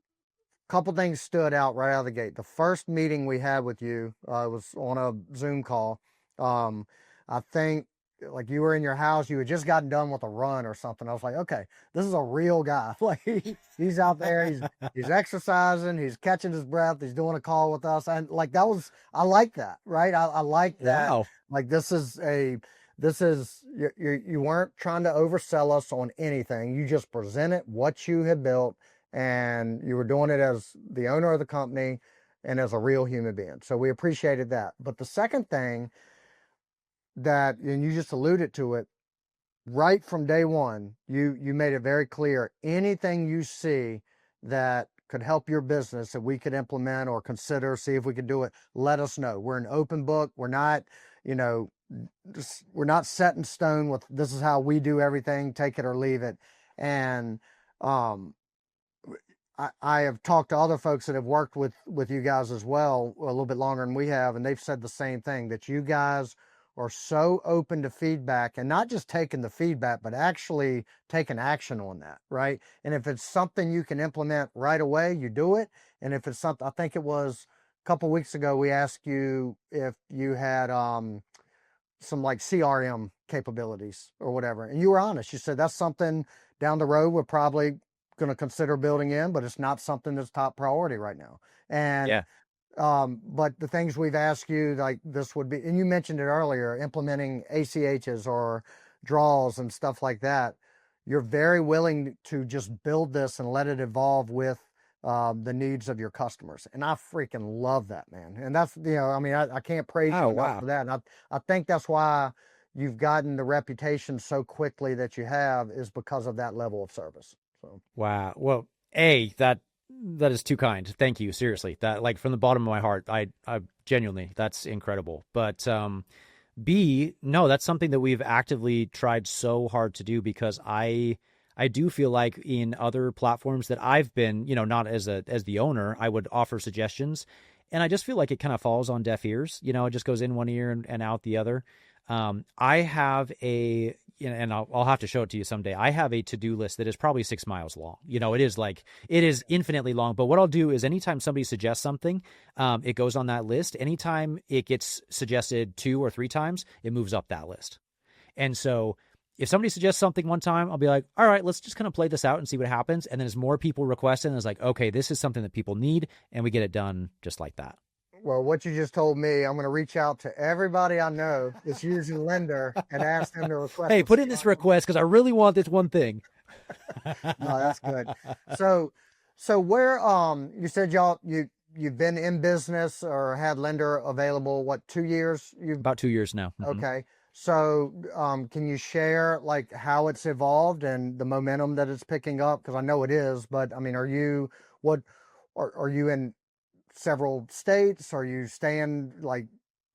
Couple things stood out right out of the gate. The first meeting we had with you was on a Zoom call. I think, like, you were in your house, you had just gotten done with a run or something. I was like, okay, this is a real guy. Like, he's out there, he's exercising, he's catching his breath, he's doing a call with us. And, like, I like that, right? I like that. Wow. Like, you weren't trying to oversell us on anything. You just presented what you had built, and you were doing it as the owner of the company and as a real human being. So we appreciated that. But the second thing and you just alluded to it, right from day one, you made it very clear, anything you see that could help your business that we could implement or consider, see if we could do it, let us know. We're an open book. We're not, we're not set in stone with this is how we do everything, take it or leave it. And I have talked to other folks that have worked with you guys as well a little bit longer than we have, and they've said the same thing, that you guys are so open to feedback, and not just taking the feedback, but actually taking action on that, right? And if it's something you can implement right away, you do it. And if it's something, I think it was a couple of weeks ago, we asked you if you had some, like, CRM capabilities or whatever, and you were honest. You said that's something down the road we're probably going to consider building in, but it's not something that's top priority right now. And but the things we've asked you, like, this would be, and you mentioned it earlier, implementing ACHs or draws and stuff like that. You're very willing to just build this and let it evolve with the needs of your customers. And I freaking love that, man. And that's, I mean, I can't praise you enough for that. And I think that's why you've gotten the reputation so quickly that you have, is because of that level of service. So. Wow. Well, that is too kind. Thank you. Seriously. That, like, from the bottom of my heart, I genuinely, that's incredible. But B, no, that's something that we've actively tried so hard to do, because I do feel like in other platforms that I've been, not as the owner, I would offer suggestions, and I just feel like it kind of falls on deaf ears. It just goes in one ear and out the other. I have a and I'll have to show it to you someday. I have a to-do list that is probably 6 miles long. It is infinitely long. But what I'll do is anytime somebody suggests something, it goes on that list. Anytime it gets suggested 2 or 3 times, it moves up that list. And so if somebody suggests something one time, I'll be like, all right, let's just kind of play this out and see what happens. And then as more people request it, and it's like, okay, this is something that people need, and we get it done just like that. Well, what you just told me, I'm going to reach out to everybody I know that's using Lender and ask them to request. Hey, put in this request because I really want this one thing. No, that's good. So where you said you've been in business or had Lender available, what, 2 years? About 2 years now. Mm-hmm. Okay. So can you share like how it's evolved and the momentum that it's picking up? Because I know it is, but I mean, are you in several states? Are you staying like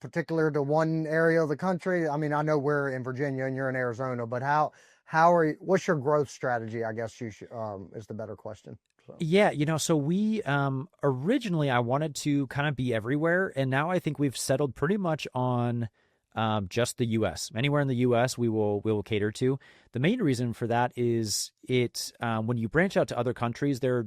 particular to one area of the country? I mean, I know we're in Virginia and you're in Arizona, but how are you, what's your growth strategy? I guess is the better question. So. Yeah. So we, originally I wanted to kind of be everywhere. And now I think we've settled pretty much on, just the U.S. Anywhere in the U.S. we will cater to. The main reason for that is when you branch out to other countries, there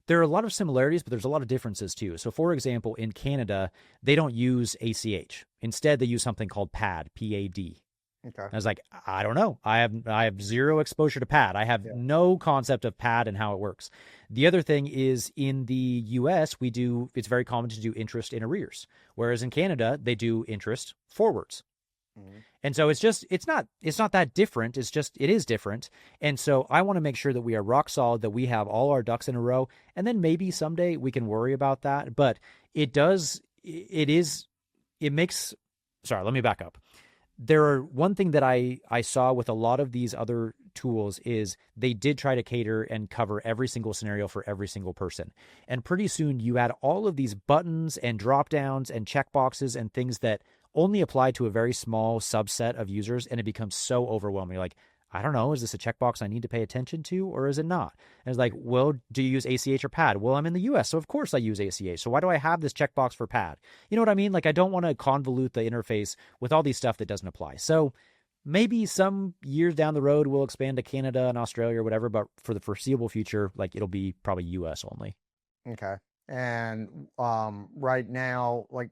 are a lot of similarities, but there's a lot of differences too. So for example, in Canada, they don't use ACH. Instead, they use something called PAD, P-A-D. Okay. I was like, I don't know. I have zero exposure to PAD. I have no concept of PAD and how it works. The other thing is in the US, it's very common to do interest in arrears. Whereas in Canada, they do interest forwards. Mm-hmm. And so it's not that different. It is different. And so I want to make sure that we are rock solid, that we have all our ducks in a row. And then maybe someday we can worry about that. But sorry, let me back up. One thing that I saw with a lot of these other tools is they did try to cater and cover every single scenario for every single person. And pretty soon you had all of these buttons and drop downs and checkboxes and things that only apply to a very small subset of users. And it becomes so overwhelming. You're like, I don't know, is this a checkbox I need to pay attention to or is it not? And it's like, well, do you use ACH or PAD? Well, I'm in the US, so of course I use ACH. So why do I have this checkbox for PAD? You know what I mean? Like I don't want to convolute the interface with all these stuff that doesn't apply. So maybe some years down the road, we'll expand to Canada and Australia or whatever, but for the foreseeable future, like it'll be probably US only. Okay. And right now, like,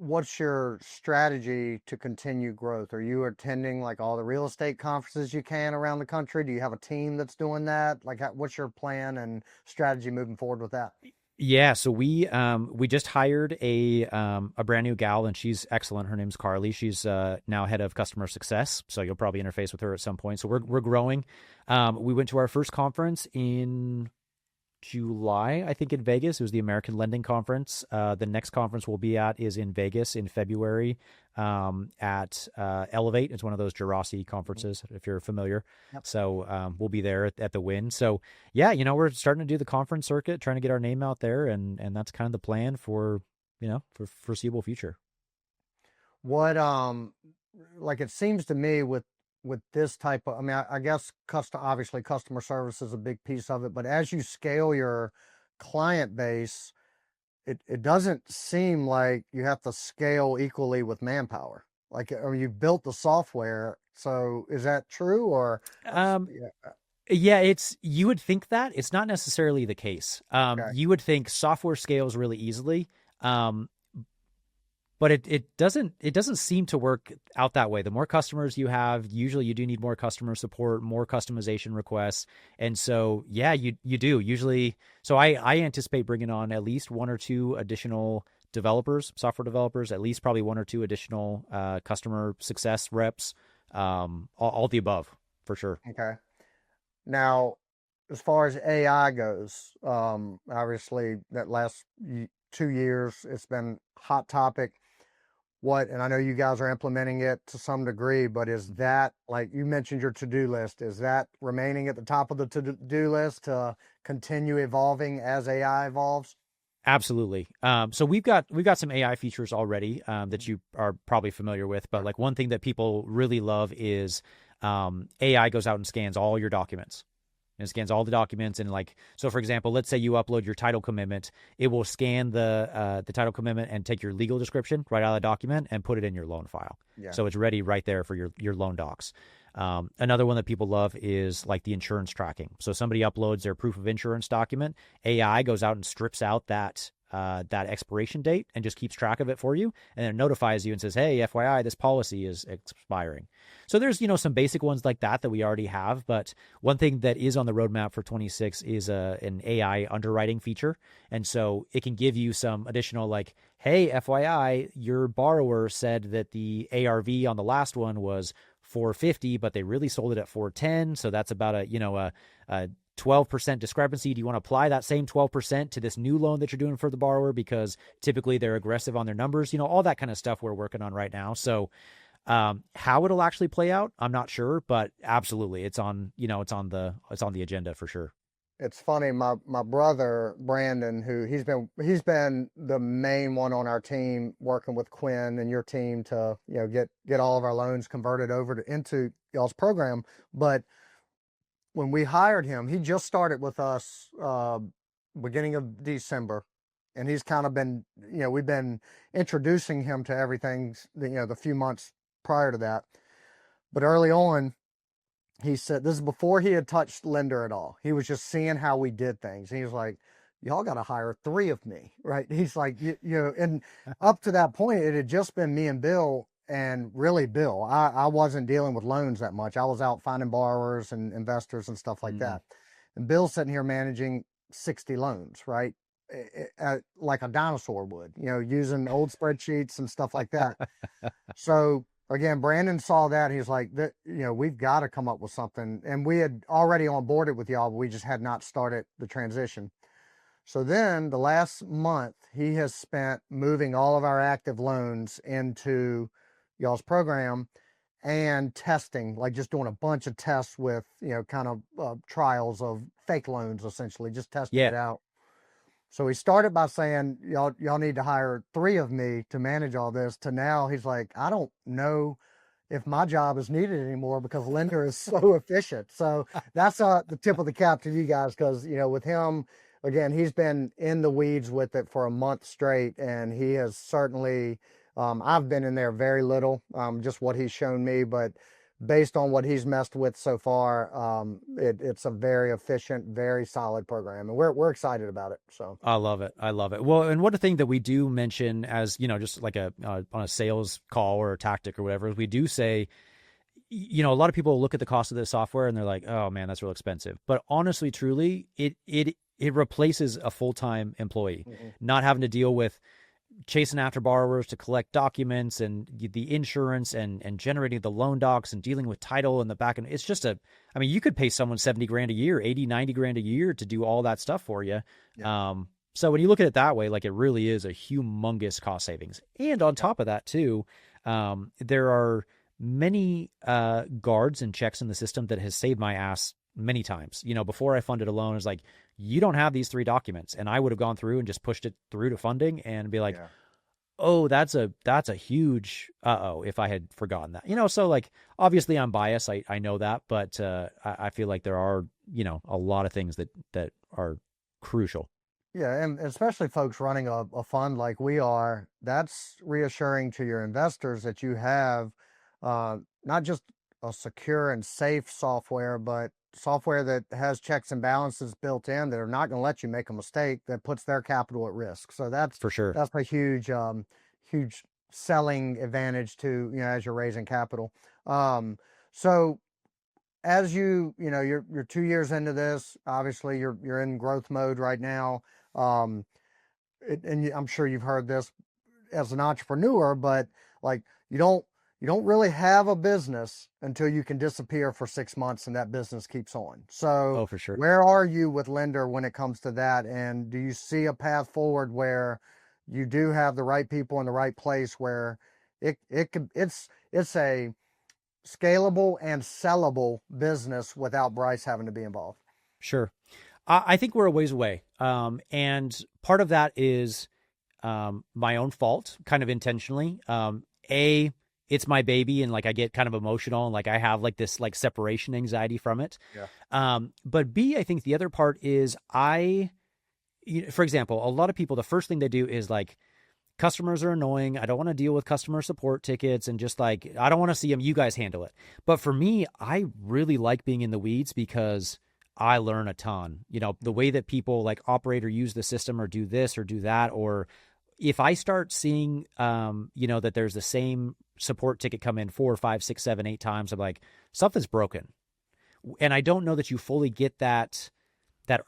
what's your strategy to continue growth? Are you attending like all the real estate conferences you can around the country? Do you have a team that's doing that? Like, what's your plan and strategy moving forward with that? Yeah, so we just hired a brand new gal, and she's excellent. Her name's Carly. She's now head of customer success, so you'll probably interface with her at some point. So we're growing. We went to our first conference in July, I think, in Vegas. It was the American Lending Conference. The next conference we'll be at is in Vegas in February at Elevate. It's one of those Jurassic conferences, if you're familiar. Yep. So we'll be there at the Wynn. So yeah, we're starting to do the conference circuit, trying to get our name out there, and that's kind of the plan for foreseeable future. What like it seems to me with this type of, I mean, I guess obviously customer service is a big piece of it, but as you scale your client base, it doesn't seem like you have to scale equally with manpower. Like, or you've built the software. So is that true or? Yeah, you would think that. It's not necessarily the case. Okay. You would think software scales really easily. But it doesn't seem to work out that way. The more customers you have, usually you do need more customer support, more customization requests. And so, yeah, you do usually. So I anticipate bringing on at least 1 or 2 additional developers, software developers, at least probably 1 or 2 additional customer success reps, all the above for sure. Okay. Now, as far as AI goes, obviously that last 2 years, it's been hot topic. And I know you guys are implementing it to some degree, but is that, like you mentioned your to-do list, is that remaining at the top of the to-do list to continue evolving as AI evolves? Absolutely. So we've got some AI features already that you are probably familiar with, but like one thing that people really love is AI goes out and scans all your documents. And it scans all the documents. And like, so for example, let's say you upload your title commitment. It will scan the title commitment and take your legal description right out of the document and put it in your loan file. Yeah. So it's ready right there for your loan docs. Another one that people love is like the insurance tracking. So somebody uploads their proof of insurance document. AI goes out and strips out that expiration date and just keeps track of it for you, and then it notifies you and says, hey, FYI, this policy is expiring. So there's, some basic ones like that we already have, but one thing that is on the roadmap for 26 is an AI underwriting feature. And so it can give you some additional like, hey, FYI, your borrower said that the ARV on the last one was 450, but they really sold it at 410. So that's about a 12% discrepancy. Do you want to apply that same 12% to this new loan that you're doing for the borrower? Because typically they're aggressive on their numbers, all that kind of stuff we're working on right now. So how it'll actually play out, I'm not sure, but absolutely it's on the agenda for sure. It's funny, my brother Brandon, who he's been the main one on our team working with Quinn and your team to get all of our loans converted over into y'all's program. But when we hired him, he just started with us beginning of December, and he's kind of been, we've been introducing him to everything, the few months prior to that. But early on, he said, this is before he had touched Lender at all. He was just seeing how we did things. And he was like, y'all got to hire 3 of me, right? He's like, and up to that point, it had just been me and Bill. And really, Bill, I wasn't dealing with loans that much. I was out finding borrowers and investors and stuff like that. And Bill's sitting here managing 60 loans, right? Like a dinosaur would, using old spreadsheets and stuff like that. So again, Brandon saw that. He's like, we've got to come up with something. And we had already onboarded with y'all, but we just had not started the transition. So then the last month, he has spent moving all of our active loans into y'all's program and testing, like just doing a bunch of tests with, kind of trials of fake loans, essentially, just testing it out. So he started by saying, y'all need to hire 3 of me to manage all this, to now he's like, I don't know if my job is needed anymore because Lender is so efficient. So that's the tip of the cap to you guys, because, with him, again, he's been in the weeds with it for a month straight, and he has certainly, I've been in there very little, just what he's shown me, but based on what he's messed with so far, it's a very efficient, very solid program, and we're excited about it. So I love it. Well, and one thing that we do mention as, just like on a sales call or a tactic or whatever, is we do say, a lot of people look at the cost of this software and they're like, oh man, that's real expensive. But honestly, truly, it replaces a full-time employee, not having to deal with chasing after borrowers to collect documents and the insurance and generating the loan docs and dealing with title in the back end. It's just you could pay someone 70 grand a year, 80, 90 grand a year to do all that stuff for you. Yeah. So when you look at it that way, like it really is a humongous cost savings. And on top of that too, there are many guards and checks in the system that has saved my ass many times. Before I funded a loan, it's like, you don't have these 3 documents. And I would have gone through and just pushed it through to funding and be like, oh, that's a huge, if I had forgotten that, so like, obviously I'm biased. I know that, but I feel like there are, a lot of things that are crucial. Yeah. And especially folks running a fund like we are, that's reassuring to your investors that you have, not just a secure and safe software, but software that has checks and balances built in that are not going to let you make a mistake that puts their capital at risk. So that's for sure. That's a huge selling advantage to, as you're raising capital. So as you're 2 years into this, obviously you're in growth mode right now. And I'm sure you've heard this as an entrepreneur, but like you don't really have a business until you can disappear for 6 months and that business keeps on. So for sure. Where are you with Lender when it comes to that? And do you see a path forward where you do have the right people in the right place where it's a scalable and sellable business without Bryce having to be involved? Sure. I think we're a ways away. And part of that is my own fault, kind of intentionally. it's my baby, and like I get kind of emotional, and like I have like this like separation anxiety from it. Yeah. But B, I think the other part is for example, a lot of people, the first thing they do is like, customers are annoying. I don't want to deal with customer support tickets, and just like, I don't want to see them. You guys handle it. But for me, I really like being in the weeds because I learn a ton. The way that people like operate or use the system or do this or do that, or if I start seeing, that there's the same support ticket come in 4, 5, 6, 7, 8 times, I'm like, something's broken. And I don't know that you fully get that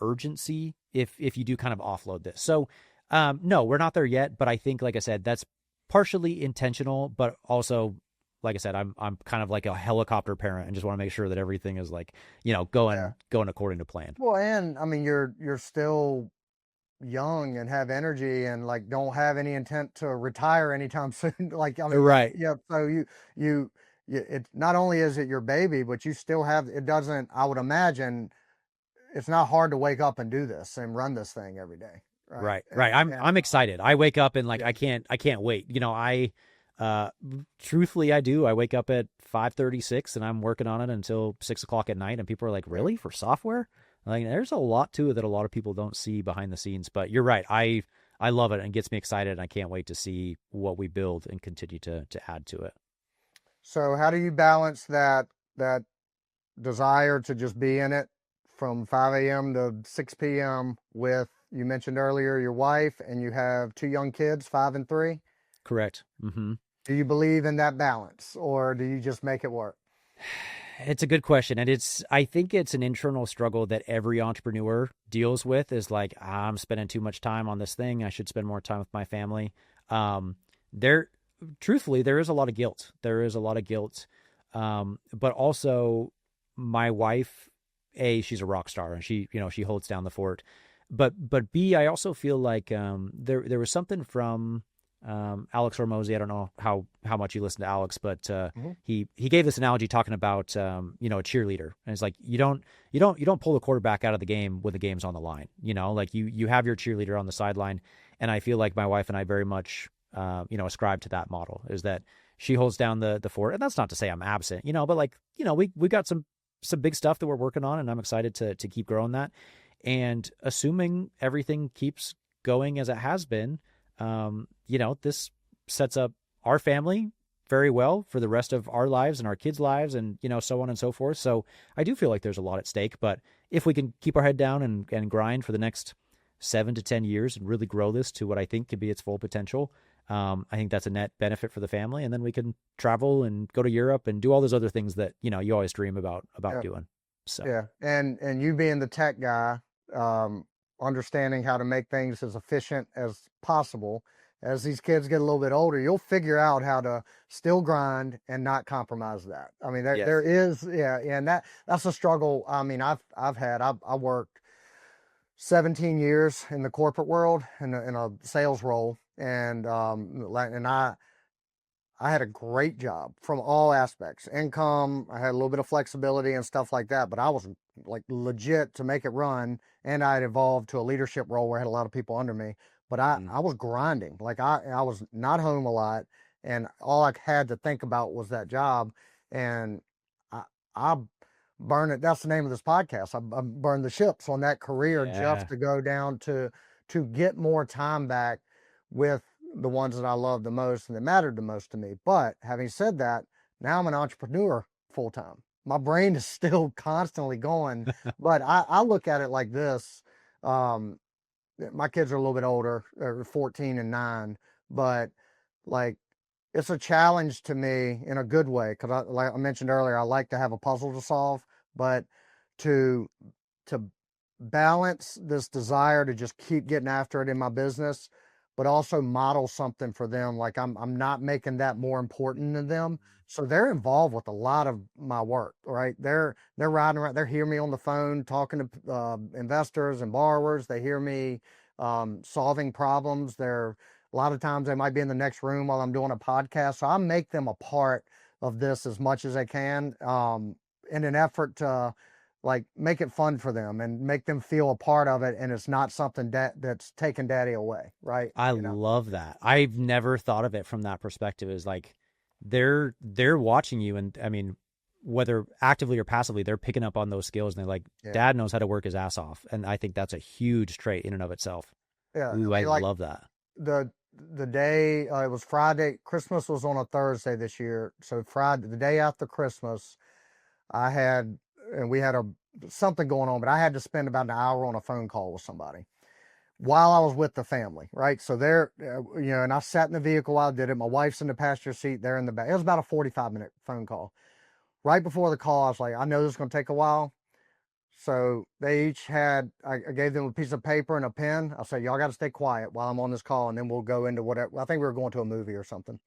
urgency if you do kind of offload this. So no, we're not there yet, but I think, like I said, that's partially intentional, but also, like I said, I'm kind of like a helicopter parent and just want to make sure that everything is like, going according to plan. Well, and I mean, you're still young and have energy and like don't have any intent to retire anytime soon. Like, I mean, right. Yeah. So it not only is it your baby, but you still have, it doesn't, I would imagine it's not hard to wake up and do this and run this thing every day. Right. I'm excited. I wake up and like, I can't wait. Truthfully, I do. I wake up at 5:36 and I'm working on it until 6:00 at night. And people are like, really, for software? Like, there's a lot to it that a lot of people don't see behind the scenes, but you're right. I love it and gets me excited. And I can't wait to see what we build and continue to add to it. So how do you balance that desire to just be in it from 5 a.m. to 6 p.m. with, you mentioned earlier, your wife, and you have 2 young kids, 5 and 3? Correct. Mm-hmm. Do you believe in that balance, or do you just make it work? It's a good question. And I think it's an internal struggle that every entrepreneur deals with, is like, I'm spending too much time on this thing. I should spend more time with my family. Truthfully, there is a lot of guilt. But also my wife, A, she's a rock star and she holds down the fort. But B, I also feel like there was something from Alex Hormozy. I don't know how much you listen to Alex, but he gave this analogy talking about a cheerleader, and it's like you don't pull the quarterback out of the game when the game's on the line. Like you have your cheerleader on the sideline, and I feel like my wife and I very much ascribe to that model, is that she holds down the fort. And that's not to say I'm absent, but like we got some big stuff that we're working on, and I'm excited to keep growing that. And assuming everything keeps going as it has been, this sets up our family very well for the rest of our lives and our kids' lives, and, so on and so forth. So I do feel like there's a lot at stake, but if we can keep our head down and grind for the next 7 to 10 years and really grow this to what I think could be its full potential, I think that's a net benefit for the family. And then we can travel and go to Europe and do all those other things that, you always dream about doing. So, yeah. And you being the tech guy, understanding how to make things as efficient as possible. As these kids get a little bit older, you'll figure out how to still grind and not compromise that. I mean, there is, and that's a struggle. I mean, I worked 17 years in the corporate world in a sales role, and I had a great job from all aspects, income. I had a little bit of flexibility and stuff like that, but I was like legit to make it run. And I had evolved to a leadership role where I had a lot of people under me, but I was grinding. Like I was not home a lot, and all I had to think about was that job. And I burned it. That's the name of this podcast. I burned the ships on that career just to go down to get more time back with the ones that I love the most and that mattered the most to me. But having said that, now I'm an entrepreneur full time. My brain is still constantly going, but I look at it like this. My kids are a little bit older, they're 14 and 9, but like it's a challenge to me in a good way. Cause like I mentioned earlier, I like to have a puzzle to solve, but to balance this desire to just keep getting after it in my business, but also model something for them. Like I'm not making that more important than them. So they're involved with a lot of my work, right? They're riding around, they hear me on the phone talking to investors and borrowers. They hear me solving problems. A lot of times they might be in the next room while I'm doing a podcast. So I make them a part of this as much as I can in an effort to like make it fun for them and make them feel a part of it. And it's not something that's taking daddy away, right? I love that. I've never thought of it from that perspective, is like, they're watching you, and I mean, whether actively or passively, they're picking up on those skills, and they're like, Dad knows how to work his ass off, and I think that's a huge trait in and of itself. Yeah, Ooh, I love that. The day it was Friday. Christmas was on a Thursday this year, so Friday, the day after Christmas, we had something going on, but I had to spend about an hour on a phone call with somebody while I was with the family, right? So and I sat in the vehicle while I did it. My wife's in the passenger seat, they're in the back. It was about a 45-minute phone call. Right before the call, I was like, I know this is going to take a while. So they each I gave them a piece of paper and a pen. I said, y'all got to stay quiet while I'm on this call, and then we'll go into whatever. I think we were going to a movie or something.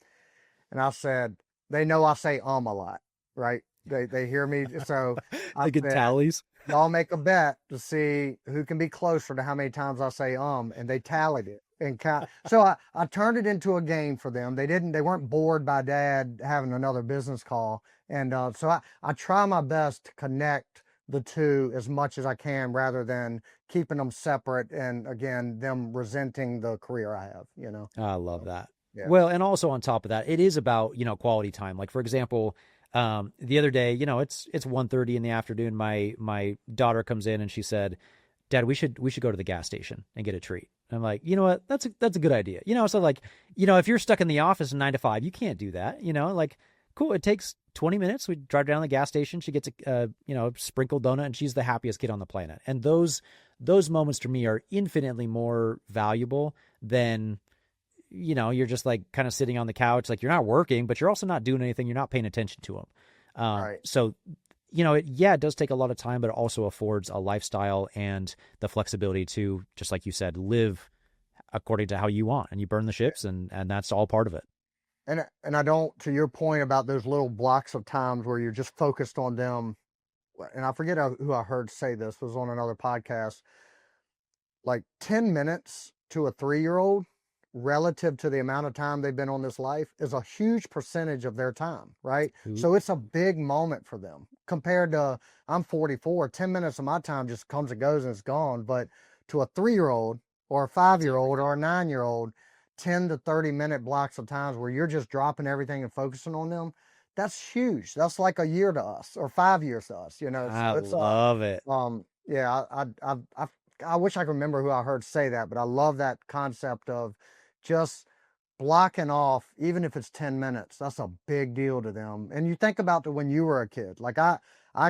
And I said, they know I say a lot, right? They hear me. So they get tallies. Y'all make a bet to see who can be closer to how many times I say and they tallied it. And so I turned it into a game for them. They weren't bored by Dad having another business call. And so I try my best to connect the two as much as I can, rather than keeping them separate and, again, them resenting the career I have, you know. I love that. Yeah. Well, and also on top of that, it is about, quality time. Like, for example, the other day, it's 1:30 in the afternoon. My daughter comes in and she said, Dad, we should go to the gas station and get a treat. And I'm like, you know what? That's a good idea. So like, if you're stuck in the office 9 to 5, you can't do that. Like, cool. It takes 20 minutes. We drive down to the gas station. She gets a sprinkled donut, and she's the happiest kid on the planet. And those moments to me are infinitely more valuable than, you're just like kind of sitting on the couch. Like, you're not working, but you're also not doing anything. You're not paying attention to them. Right. So, it does take a lot of time, but it also affords a lifestyle and the flexibility to, just like you said, live according to how you want, and you burn the ships, and that's all part of it. And I don't, to your point about those little blocks of times where you're just focused on them, and I forget who I heard say this, was on another podcast, like 10 minutes to a 3-year-old relative to the amount of time they've been on this life is a huge percentage of their time, right? Mm-hmm. So it's a big moment for them compared to, I'm 44, 10 minutes of my time just comes and goes and it's gone. But to a 3-year-old or a 5-year-old or a 9-year-old, 10 to 30 minute blocks of times where you're just dropping everything and focusing on them, that's huge. That's like a year to us or 5 years to us, I love it. Yeah, I wish I could remember who I heard say that, but I love that concept of just blocking off, even if it's 10 minutes, that's a big deal to them. And you think about when you were a kid, like I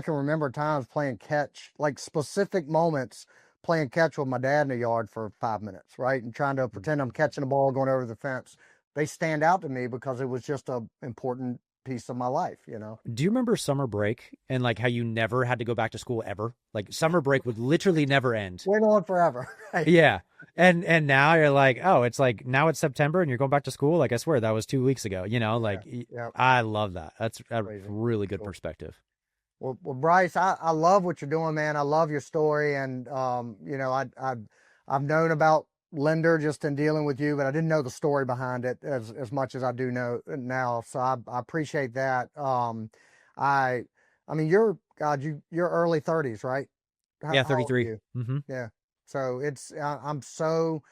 can remember times playing catch, like specific moments playing catch with my dad in the yard for 5 minutes, right? And trying to pretend I'm catching a ball going over the fence. They stand out to me because it was just an important piece of my life, Do you remember summer break and like how you never had to go back to school ever? Like summer break would literally never end. Went on forever. Right? Yeah. And now you're like, oh, it's like, now it's September and you're going back to school. Like, I swear that was 2 weeks ago, Yeah. I love that. That's a really good perspective. Well, Bryce, I love what you're doing, man. I love your story. And, I've known about Lender just in dealing with you, but I didn't know the story behind it as much as I do know now. So I appreciate that. I mean, you're early 30s, right? Yeah, 33. Mm-hmm. Yeah. So I'm so,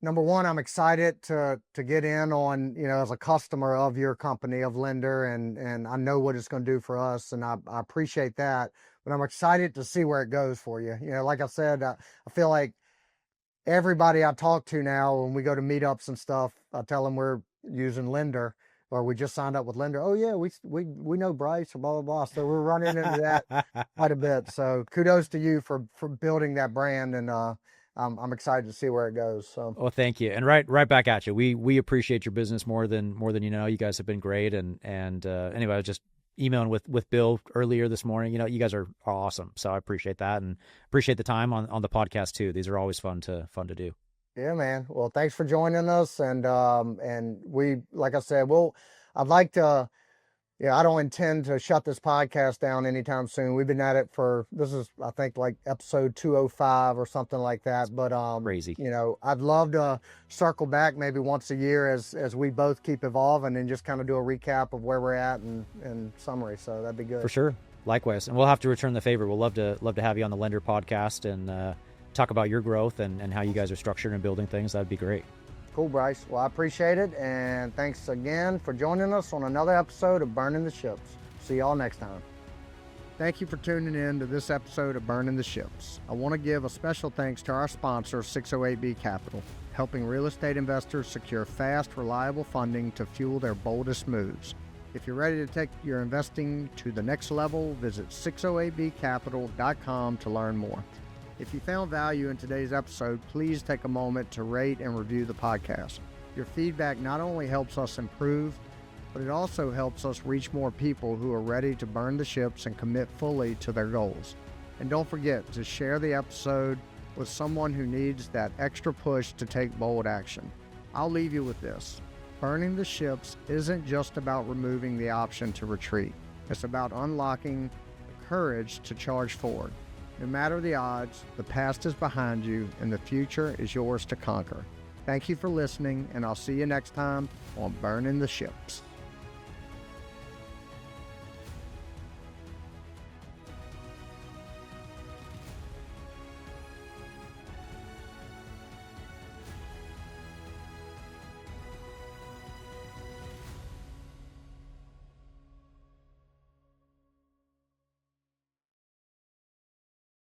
number one, I'm excited to get in on, as a customer of your company, of Lender, and I know what it's going to do for us, and I appreciate that. But I'm excited to see where it goes for you. Like I said, I feel like everybody I talk to now, when we go to meetups and stuff, I tell them we're using Lender, or we just signed up with Lender. Oh yeah, we know Bryce, or blah blah blah. So we're running into that quite a bit. So kudos to you for building that brand, and I'm excited to see where it goes. So, well, thank you, and right back at you. We appreciate your business more than you know. You guys have been great, and anyway, I was just emailing with Bill earlier this morning. You guys are awesome, so I appreciate that, and appreciate the time on the podcast too. These are always fun to do. Yeah, man. Well, thanks for joining us, and we, like I said, I'd like to. Yeah, I don't intend to shut this podcast down anytime soon. We've been at it this is, I think, like episode 205 or something like that. But crazy. I'd love to circle back maybe once a year as we both keep evolving, and just kind of do a recap of where we're at and summary. So that'd be good. For sure. Likewise. And we'll have to return the favor. We'll love to have you on the Lender podcast and talk about your growth and how you guys are structured and building things. That'd be great. Cool, Bryce. Well, I appreciate it, and thanks again for joining us on another episode of Burning the Ships. See y'all next time. Thank you for tuning in to this episode of Burning the Ships. I want to give a special thanks to our sponsor, 608B Capital, helping real estate investors secure fast, reliable funding to fuel their boldest moves. If you're ready to take your investing to the next level, visit 608bcapital.com to learn more. If you found value in today's episode, please take a moment to rate and review the podcast. Your feedback not only helps us improve, but it also helps us reach more people who are ready to burn the ships and commit fully to their goals. And don't forget to share the episode with someone who needs that extra push to take bold action. I'll leave you with this. Burning the ships isn't just about removing the option to retreat. It's about unlocking the courage to charge forward. No matter the odds, the past is behind you and the future is yours to conquer. Thank you for listening, and I'll see you next time on Burning the Ships.